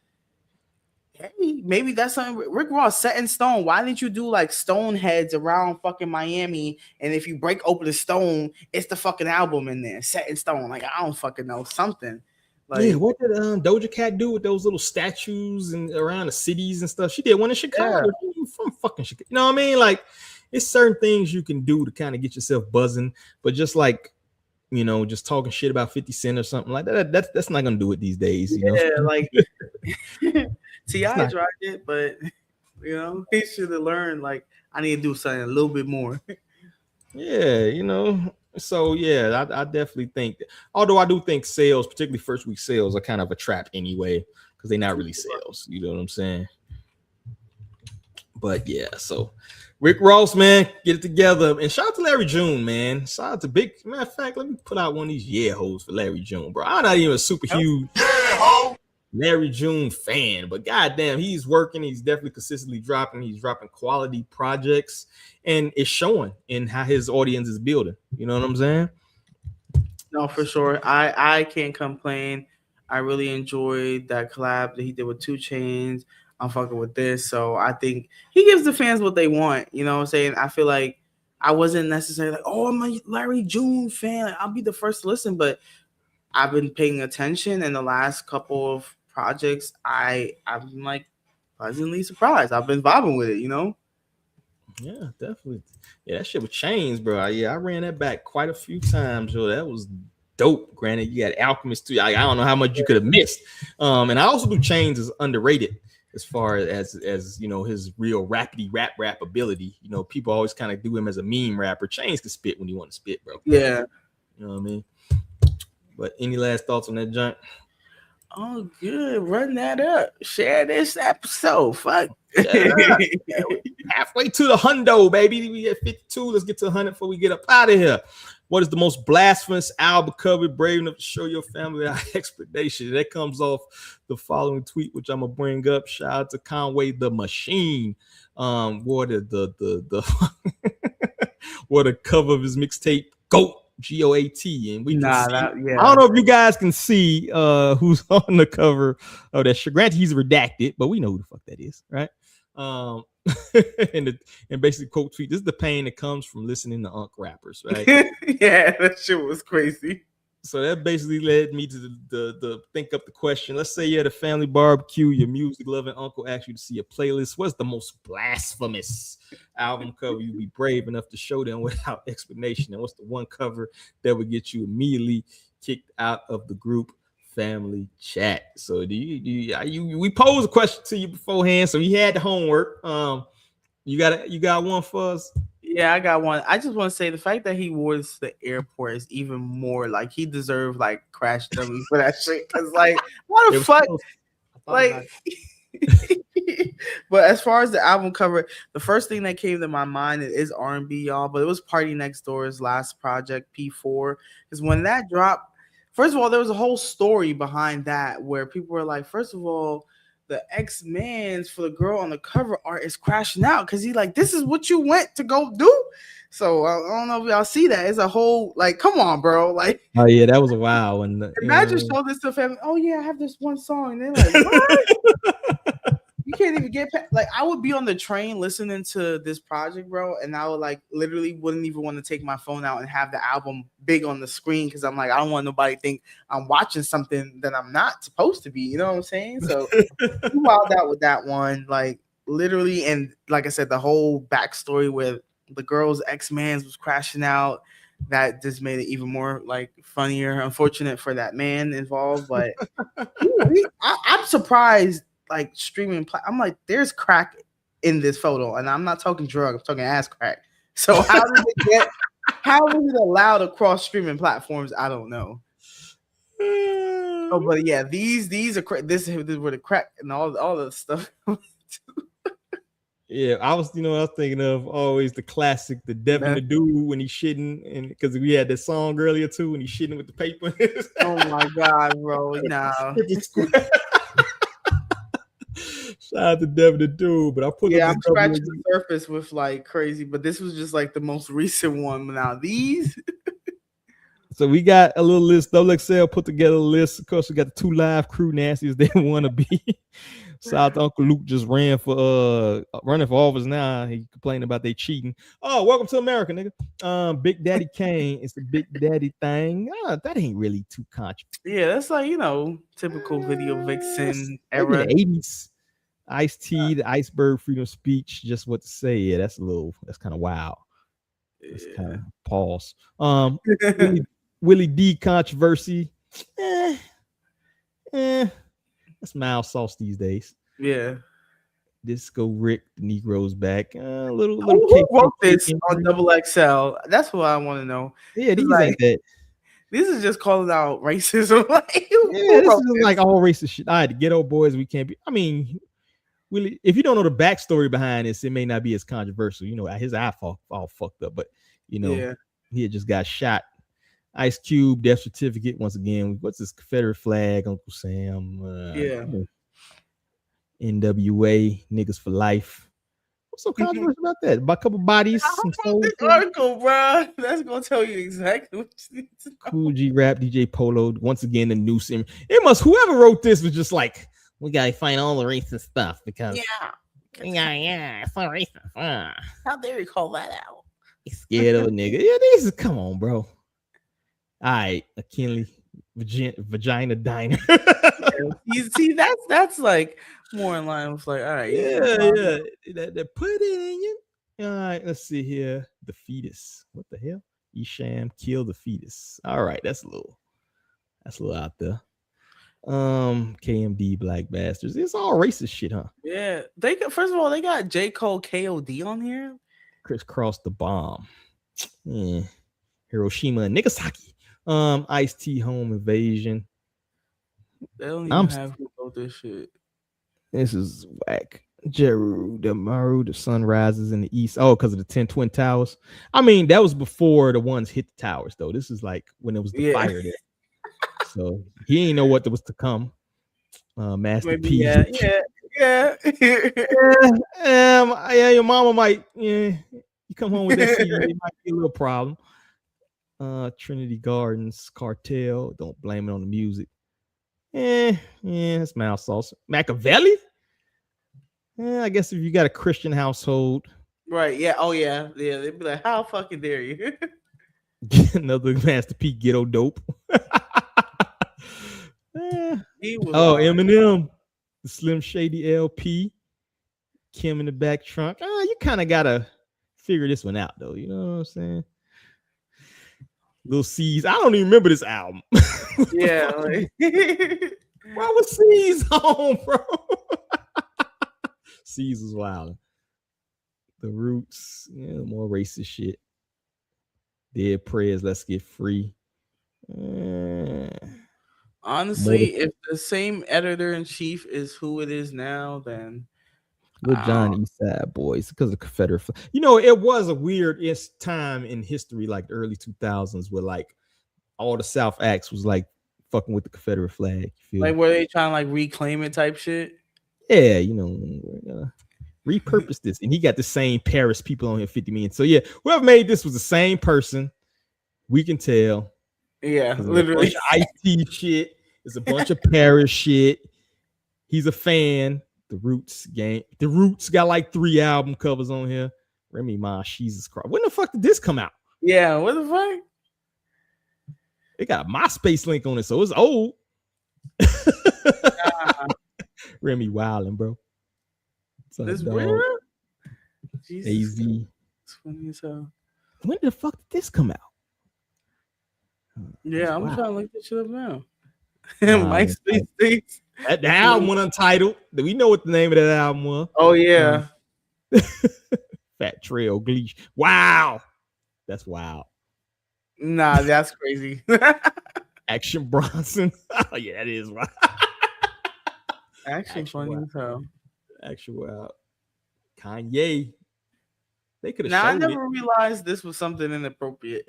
hey, maybe that's something. Rick Ross set in stone. Why didn't you do like stone heads around fucking Miami? And if you break open a stone, it's the fucking album in there, set in stone. Like, I don't fucking know, something. Like, yeah, what did Doja Cat do with those little statues and around the cities and stuff? She did one in Chicago. She from fucking Chicago. You know what I mean? Like, it's certain things you can do to kind of get yourself buzzing, but just like, you know, just talking shit about 50 Cent or something like that, that's not gonna do it these days. You know, like T.I. tried it, but you know, he should have learned. Like, I need to do something a little bit more. Yeah, you know. So yeah, I definitely think that, although I do think sales, particularly first week sales, are kind of a trap anyway, because they're not really sales. You know what I'm saying? But yeah, so Rick Ross, man, get it together. And shout out to Larry June, man. Shout out to Big. Matter of fact, let me put out one of these hoes for Larry June, bro. I'm not even a super huge Larry June fan, but goddamn, he's working. He's definitely consistently dropping. He's dropping quality projects, and it's showing in how his audience is building. You know what I'm saying? No, for sure. I can't complain. I really enjoyed that collab that he did with 2 Chainz. I'm fucking with this. So I think he gives the fans what they want. You know what I'm saying? I feel like I wasn't necessarily like, oh, I'm a Larry June fan. Like, I'll be the first to listen, but I've been paying attention in the last couple of projects. I'm like pleasantly surprised. I've been vibing with it, you know? Yeah, definitely. Yeah, that shit with Chains, bro. Yeah, I ran that back quite a few times, yo. That was dope. Granted, you got Alchemist too. I don't know how much you could have missed. And I also do Chains is underrated as far as you know, his real rapidy rap ability. You know, people always kind of do him as a meme rapper. Chains can spit when you want to spit, bro. Yeah. You know what I mean? But any last thoughts on that junk? Oh, good. Run that up. Share this episode. Fuck. Halfway to the hundo, baby. We at 52. Let's get to 100 before we get up out of here. What is the most blasphemous album cover brave enough to show your family without explanation? That comes off the following tweet, which I'm gonna bring up. Shout out to Conway the Machine. What the what a cover of his mixtape GOAT. GOAT, and we can see. I don't know if you guys can see who's on the cover of that shit. Granted, he's redacted, but we know who the fuck that is, right? And basically quote tweet, this is the pain that comes from listening to Unc rappers, right? Yeah, that shit was crazy. So that basically led me to the think up the question. Let's say you're at a family barbecue, your music loving uncle asks you to see a playlist. What's the most blasphemous album cover you'd be brave enough to show them without explanation? And what's the one cover that would get you immediately kicked out of the group family chat? So we posed a question to you beforehand, so you had the homework. You got one for us? Yeah, I got one. I just want to say the fact that he wore this to the airport is even more like he deserved like crash dummy for that shit. Cause like, what the fuck? Like, but as far as the album cover, the first thing that came to my mind is R&B, y'all. But it was Party Next Door's last project, P4. Because when that dropped, first of all, there was a whole story behind that where people were like, first of all, the X-Man's for the girl on the cover art is crashing out because he like, this is what you went to go do. So I don't know if y'all see that. It's a whole like, come on, bro. Like, oh yeah, that was a wow. And imagine show this to family. Oh yeah, I have this one song. And they're like, what? You can't even get past. Like, I would be on the train listening to this project, bro, and I would like literally wouldn't even want to take my phone out and have the album big on the screen because I'm like, I don't want nobody to think I'm watching something that I'm not supposed to be. You know what I'm saying? So you wild out with that one, like literally, and like I said, the whole backstory with the girl's X-Man's was crashing out. That just made it even more like funnier. Unfortunate for that man involved, but I'm surprised. Like streaming, I'm like, there's crack in this photo, and I'm not talking drug, I'm talking ass crack. So how is it allowed across streaming platforms? I don't know. Oh, but yeah, these are this is where the crack and all the stuff. Yeah, I was thinking of always the classic, the Devin the Dude when he's shitting, and because we had that song earlier too, when he's shitting with the paper. Oh my god, bro! No. Shout out to Devin the Dude, but I put I'm scratching the surface with like crazy, but this was just like the most recent one. Now these. So we got a little list. XL put together a list. Of course, we got the 2 Live crew, nasty as they want to be. South Uncle Luke just ran for running for office now. He complaining about they cheating. Oh, welcome to America, nigga. Big Daddy Kane. It's the Big Daddy thing. That ain't really too controversial. Yeah, that's like, typical video vixen era. Maybe the 80s. Ice-T, the Iceberg, freedom of speech, just what to say. Yeah, that's kind of wild. That's kind of pause. Willie D controversy. That's mild sauce these days. Yeah. Disco Rick, the Negroes back. Little Who wrote this on Double XL? That's what I want to know. Yeah, these ain't that. This is just calling out racism. This is like all racist shit. All right, the ghetto boys, we can't be. I mean, Willie, if you don't know the backstory behind this, it may not be as controversial. His eye all fucked up, but he had just got shot. Ice Cube, death certificate. Once again, what's this Confederate flag? Uncle Sam. NWA, niggas for life. What's so controversial about that? About a couple bodies. This article, bro. That's gonna tell you exactly what you need to know. Cool G Rap, DJ Polo. Once again, the noose. Whoever wrote this was just like, we gotta find all the racist stuff because it's so racist. How dare you call that out? He's scared of a nigga. Yeah, come on, bro. All right, McKinley, vagina diner. You see, that's like more in line with like, all right, That put it in you. All right, let's see here. The fetus. What the hell? Esham kill the fetus. All right, that's a little out there. KMD Black Bastards. It's all racist shit, huh? Yeah, first of all, they got J. Cole KOD on here. Crisscross the bomb. Yeah. Hiroshima and Nagasaki. Ice-T home invasion. They don't even have who wrote this shit. This is whack. Jeru, the Maru, the sun rises in the east. Oh, because of the 10 Twin Towers. I mean, that was before the ones hit the towers, though. This is like when it was the fire there. So he ain't know what was to come. Master P. Yeah. Your mama might. Yeah, you come home with that CD, it might be a little problem. Trinity Gardens Cartel. Don't blame it on the music. It's mouth sauce. Machiavelli. I guess if you got a Christian household, right? Yeah. Oh yeah. Yeah. They'd be like, "How fucking dare you?" Another Master P ghetto dope. Eminem, the Slim Shady LP, Kim in the back trunk. You kind of gotta figure this one out, though. You know what I'm saying? Lil C's. I don't even remember this album. Yeah. Why was C's home, bro? C's was wild. The Roots. Yeah, more racist shit. Dead Prayers. Let's Get Free. Honestly, if the same editor-in-chief is who it is now, then Lil John Eastside Boys, because of Confederate flag. It was a weird time in history, like the early 2000s, where like all the South acts was like fucking with the Confederate flag. Like, were they trying to like reclaim it type shit? Yeah, we're gonna repurpose this. And he got the same Paris people on here, 50 million. So yeah, whoever made this was the same person. We can tell. Yeah, literally. IT shit. It's a bunch of Paris shit. He's a fan. The Roots gang. The Roots got like 3 album covers on here. Remy Ma, Jesus Christ. When the fuck did this come out? Yeah, what the fuck? It got a MySpace link on it, so it's old. Remy wildin', bro. This weird? Jesus. AZ. It's funny as hell. When the fuck did this come out? Yeah, I'm trying to look this shit up now. MySpace things. The album went untitled. We know what the name of that album was. Oh yeah. Fat Trail Gleesh. Wow. That's wild. Nah, that's crazy. Action Bronson. Oh yeah, that is wild. Action funny as hell. Action wild. Kanye. They could have Now I showed never it. realized this was something inappropriate.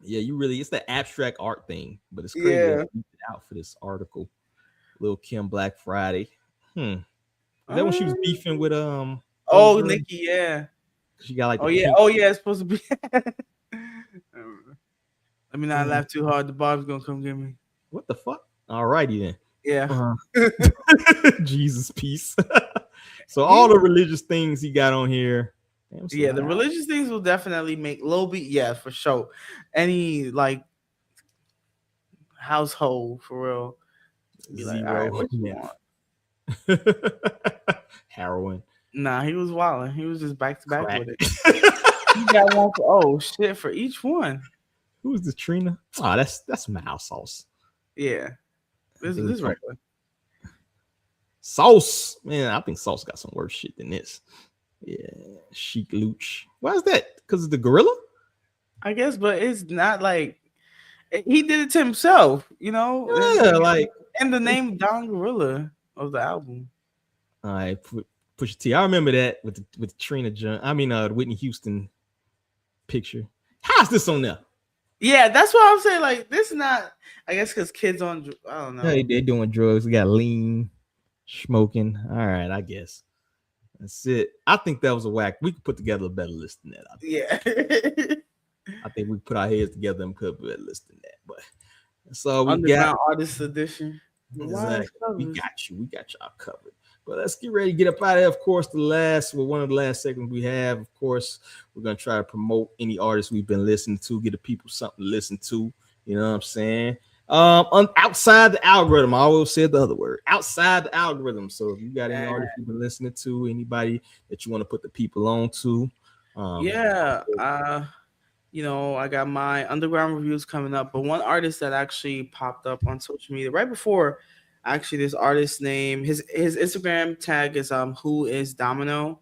Yeah, it's the abstract art thing, but it's crazy. Yeah. They beat it out for this article. Lil Kim Black Friday. Is that when she was beefing with Oh, Nikki, yeah. She got like it's supposed to be. Let me not laugh too hard. The Bob's gonna come get me. What the fuck? All righty then. Yeah. Jesus peace. So all the religious things he got on here. Damn, Yeah, the religious things will definitely make Lil B. Yeah, for sure. Any like household for real. Be like, all right, what you want? Heroin. Nah, he was wilding. He was just back to back Crack. with it. You got one for shit for each one. Who is this Trina? Oh, that's Mouse Sauce. Yeah. This is regular. Sauce. Man, I think Sauce got some worse shit than this. Yeah. Chic Looch. Why is that? Because of the gorilla? I guess, but it's not like he did it to himself, you know? Yeah, like and the name Don Gorilla of the album. All right, Pusha T. I remember that with the Trina John. I mean, the Whitney Houston picture. How's this on there? Yeah, that's what I'm saying. Like, this is not. I guess because kids on. I don't know. Hey, they're doing drugs. We got lean, smoking. All right, I guess that's it. I think that was a whack. We could put together a better list than that. I think we put our heads together and put a better list than that. But so we Underground got Artist Edition. Exactly. We got you. We got y'all covered. But let's get ready to get up out of there. Of course, one of the last segments we have, of course, we're going to try to promote any artists we've been listening to, get the people something to listen to. You know what I'm saying? Outside the algorithm, I always said the other word, outside the algorithm. So if you got any artists you've been listening to, anybody that you want to put the people on to. I got my underground reviews coming up, but one artist that actually popped up on social media right before, actually, this artist's name, his Instagram tag is Who is Domino,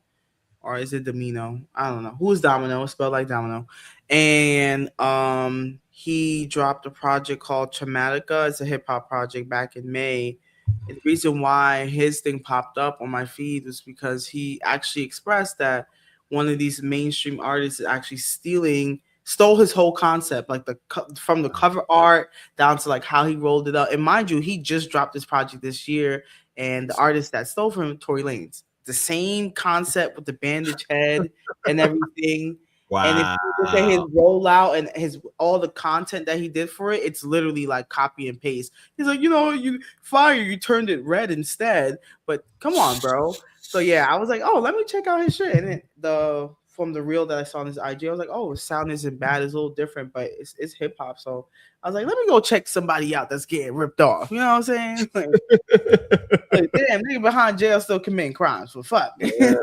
or is it Domino? I don't know. Who is Domino? It's spelled like Domino, and he dropped a project called Traumatica. It's a hip hop project back in May. And the reason why his thing popped up on my feed was because he actually expressed that one of these mainstream artists is actually stole his whole concept, like from the cover art down to like how he rolled it up. And mind you, he just dropped this project this year, and the artist that stole from him, Tory Lanez, the same concept with the bandage head and everything. Wow. And if you look at his rollout and all the content that he did for it, it's literally like copy and paste. He's like, you turned it red instead. But come on, bro. So yeah, I was like, oh, let me check out his shit. And from the reel that I saw on his IG, I was like, oh, his sound isn't bad. It's a little different, but it's hip hop. So I was like, let me go check somebody out that's getting ripped off. You know what I'm saying? Like, damn, nigga behind jail still committing crimes. For fuck. Yeah,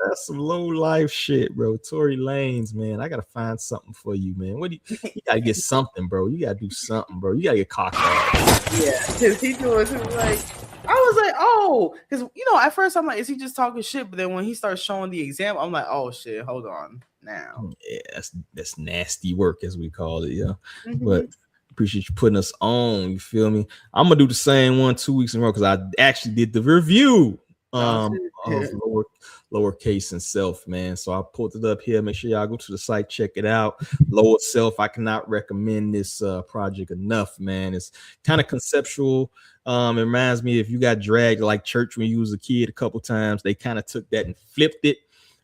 that's some low life shit, bro. Tory Lanez, man. I gotta find something for you, man. You gotta get something, bro. You gotta do something, bro. You gotta get cocked out. Yeah, because he was like, I was like, oh, because at first I'm like, is he just talking shit? But then when he starts showing the example, I'm like, oh shit, hold on now. Yeah, that's nasty work, as we call it, yeah. But appreciate you putting us on. You feel me? I'm gonna do the same one 2 weeks in a row because I actually did the review of Lowercase and Self, man. So I pulled it up here. Make sure y'all go to the site, check it out. Lower Self. I cannot recommend this project enough, man. It's kind of conceptual. It reminds me if you got dragged like church when you was a kid a couple times, they kind of took that and flipped it.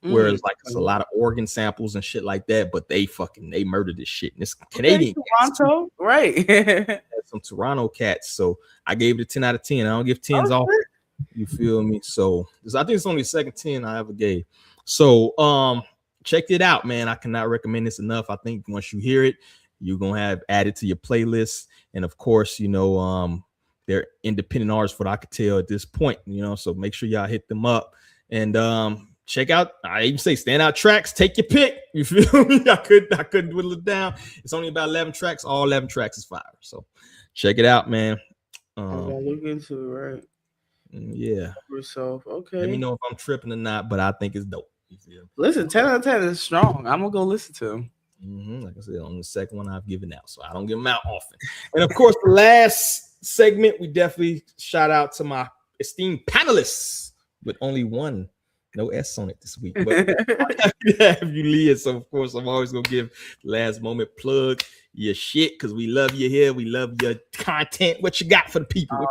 Whereas like it's a lot of organ samples and shit like that, but they murdered this shit. And it's Canadian. Toronto, right? Some Toronto cats. So I gave it a 10 out of 10. I don't give 10s off. You feel me? So I think it's only the second 10 I ever gave. So check it out, man. I cannot recommend this enough. I think once you hear it, you're gonna have added to your playlist. And of course, they're independent artists, what I could tell at this point, so make sure y'all hit them up and check out. I even say standout tracks, take your pick. You feel me? I couldn't whittle it down. It's only about 11 tracks. All 11 tracks is fire. So check it out, man. I'm gonna look into it, right? Yeah. Yourself. Okay. Let me know if I'm tripping or not, but I think it's dope. Listen, 10 out of 10 is strong. I'm gonna go listen to him. Like I said, on the second one I've given out, so I don't give them out often. And of course, the last segment, we definitely shout out to my esteemed panelists with only one, no S on it this week. But have you, Leah? So of course, I'm always gonna give last moment plug your shit because we love you here. We love your content. What you got for the people?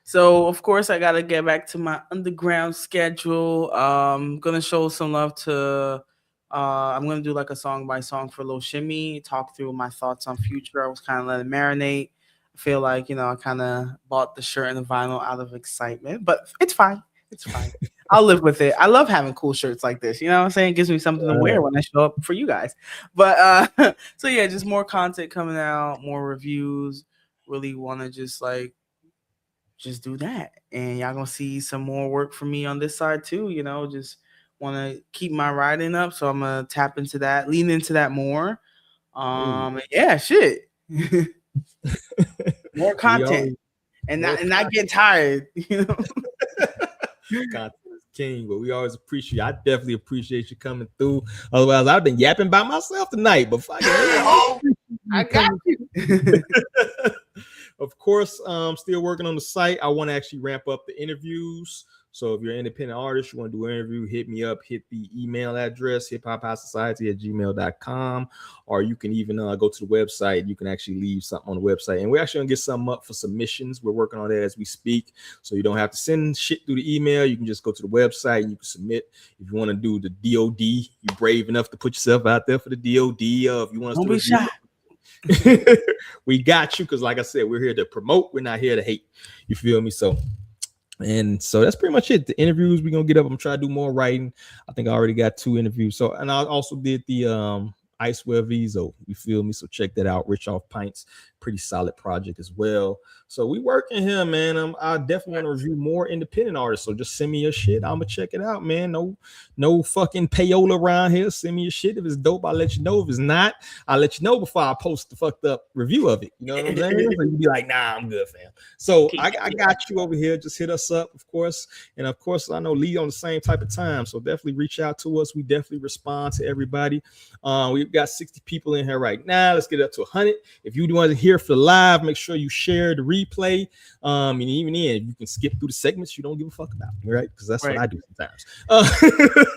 So of course I gotta get back to my underground schedule. Gonna show some love to I'm gonna do like a song by song for Lil Shimmy, talk through my thoughts on Future. I was kind of letting it marinate. feel like, you know, I kind of bought the shirt and the vinyl out of excitement, but it's fine. It's fine. I'll live with it. I love having cool shirts like this. You know what I'm saying? It gives me something to wear when I show up for you guys. But so yeah, just more content coming out, more reviews. Really want to just do that. And y'all gonna see some more work from me on this side too. You know, just want to keep my writing up. So I'm gonna tap into that, lean into that more. Yeah, shit. More content. And not get tired, you know. Content is king, but we always appreciate. I definitely appreciate you coming through. Otherwise, I've been yapping by myself tonight. But fuck it, I got you. Of course, still working on the site. I want to actually ramp up the interviews. So if you're an independent artist, you want to do an interview, hit me up, hit the email address, hiphophighsociety@gmail.com, or you can even go to the website. You can actually leave something on the website. And we're actually going to get something up for submissions. We're working on that as we speak. So you don't have to send shit through the email. You can just go to the website and you can submit. If you want to do the DOD, you're brave enough to put yourself out there for the DOD. If you want to don't be shy. We got you, because like I said, we're here to promote. We're not here to hate. You feel me? So that's pretty much it. The interviews we're gonna get up. I'm trying to do more writing. I think I already got 2 interviews. So, and I also did the Iceware Viso. You feel me? So check that out. Rich Off Pints, pretty solid project as well. So we working here, man. I definitely want to review more independent artists. So just send me your shit. I'm gonna check it out, man. No fucking payola around here. Send me your shit. If it's dope, I'll let you know. If it's not, I'll let you know before I post the fucked up review of it. You know what I'm saying? So you be like, nah, I'm good, fam. So I got you over here. Just hit us up, of course. And of course, I know Lee on the same type of time. So definitely reach out to us. We definitely respond to everybody. We've got 60 people in here right now. Let's get it up to 100. If you want to hear for live, make sure you share the replay. And even then, you can skip through the segments you don't give a fuck about, right? Because that's what I do sometimes.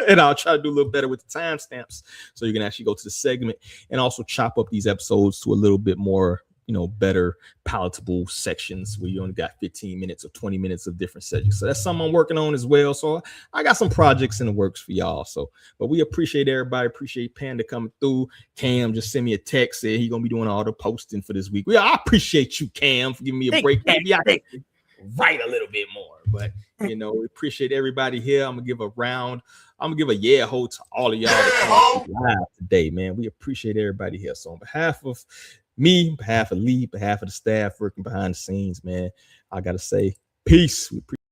And I'll try to do a little better with the timestamps, so you can actually go to the segment and also chop up these episodes to a little bit more, better palatable sections where you only got 15 minutes or 20 minutes of different subjects. So that's something I'm working on as well. So I got some projects in the works for y'all. So, but we appreciate everybody. Appreciate Panda coming through. Cam just sent me a text, said he's gonna be doing all the posting for this week. I appreciate you, Cam, for giving me a break. Maybe I can write a little bit more, but we appreciate everybody here. I'm gonna give a yeah ho to all of y'all that come live today, man. We appreciate everybody here. So on behalf of me, on behalf of Lee, on behalf of the staff working behind the scenes, man, I gotta say peace. We appreciate